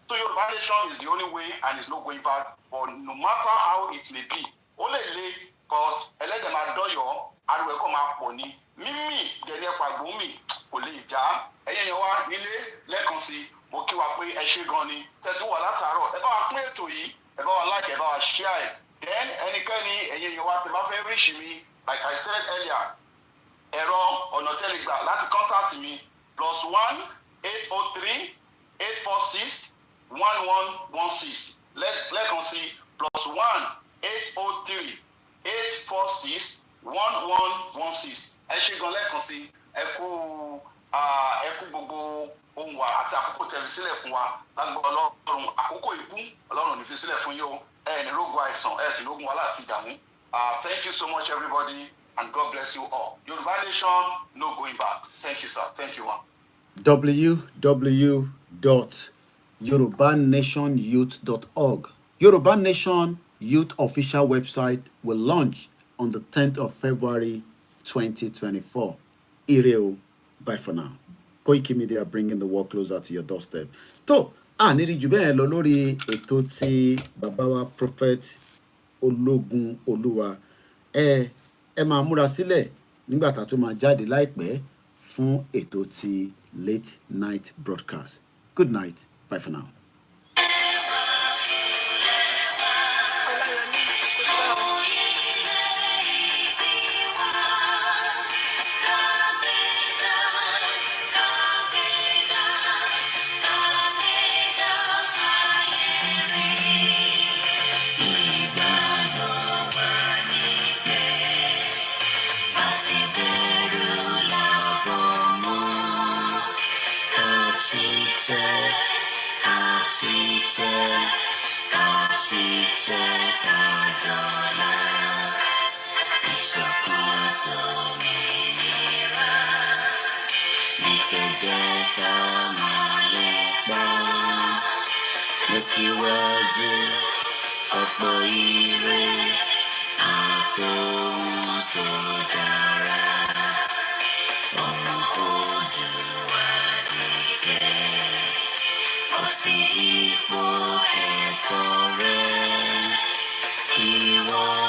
So Yorùbá Nation is the only way and it's no going back. But no matter how it may be, ó lè le but ẹlẹ́dẹ̀ máa dọ́yọ̀ ariwo ẹ̀kọ́ máa pọ̀ ní mímì dẹ̀ni ẹ̀pà gbòmì kò lè já. Ẹ̀yin yẹn wá nílé lẹ́ẹ̀kan sí mo kí wa pé ẹ ṣé gan ni tẹ́tí wà látàárọ̀ ẹ bá wa pín ètò yìí ẹ bá wa like ẹ bá wa share ẹ̀. Then ẹnikẹ́ni ẹ̀yin yẹn wá tẹ́ bá fẹ́ reach mi like I said earlier ẹ̀rọ ọ̀nà tẹ́lẹ̀gbà láti contact mi +1-803-846-1116 lẹ́ẹ̀kan sí +1-803-846-1116 ẹ ṣé gan lẹ́ẹ̀kan sí ẹ kú gbogbo ohun wa àti àkókò tẹ́ fi sílẹ̀ fún wa lágbára Ọlọ́run àkókò ikú Ọlọ́run ní fi sílẹ̀ fún yín o ẹ ní rógun àìsàn ẹ sì rógun wàhálà àti ìdààmú. Thank you so much everybody and God bless you all. Yorùbá Nation no going back. Thank you sir. Thank you ma. www.yorubanationyouth.org. Yoruba Nation Youth official website will launch on the 10th of February 2024. Ireo, bye for now. Koikimedia bringing the world closer to your doorstep. Tó nírí jù bẹ́ẹ̀ lọ lórí ètò tí bàbá wa Prophet Ológunolúwa. Ẹ máa múra sílẹ̀ nígbà tá a tó máa jáde láìpẹ́ fún ètò tí late night broadcast. Good night. Bye for now. ṣiṣẹ́ ká ṣiṣẹ́ ká jọlá ìṣọ̀kan tòmìnira ní kẹjẹ ká máa lépa tẹ̀síwájú ọ̀pọ̀ ire àtòhun tó dára ọmọ ojú wa dìde ó sì ipò ẹ̀tọ́ rẹ̀ kí wọ́n.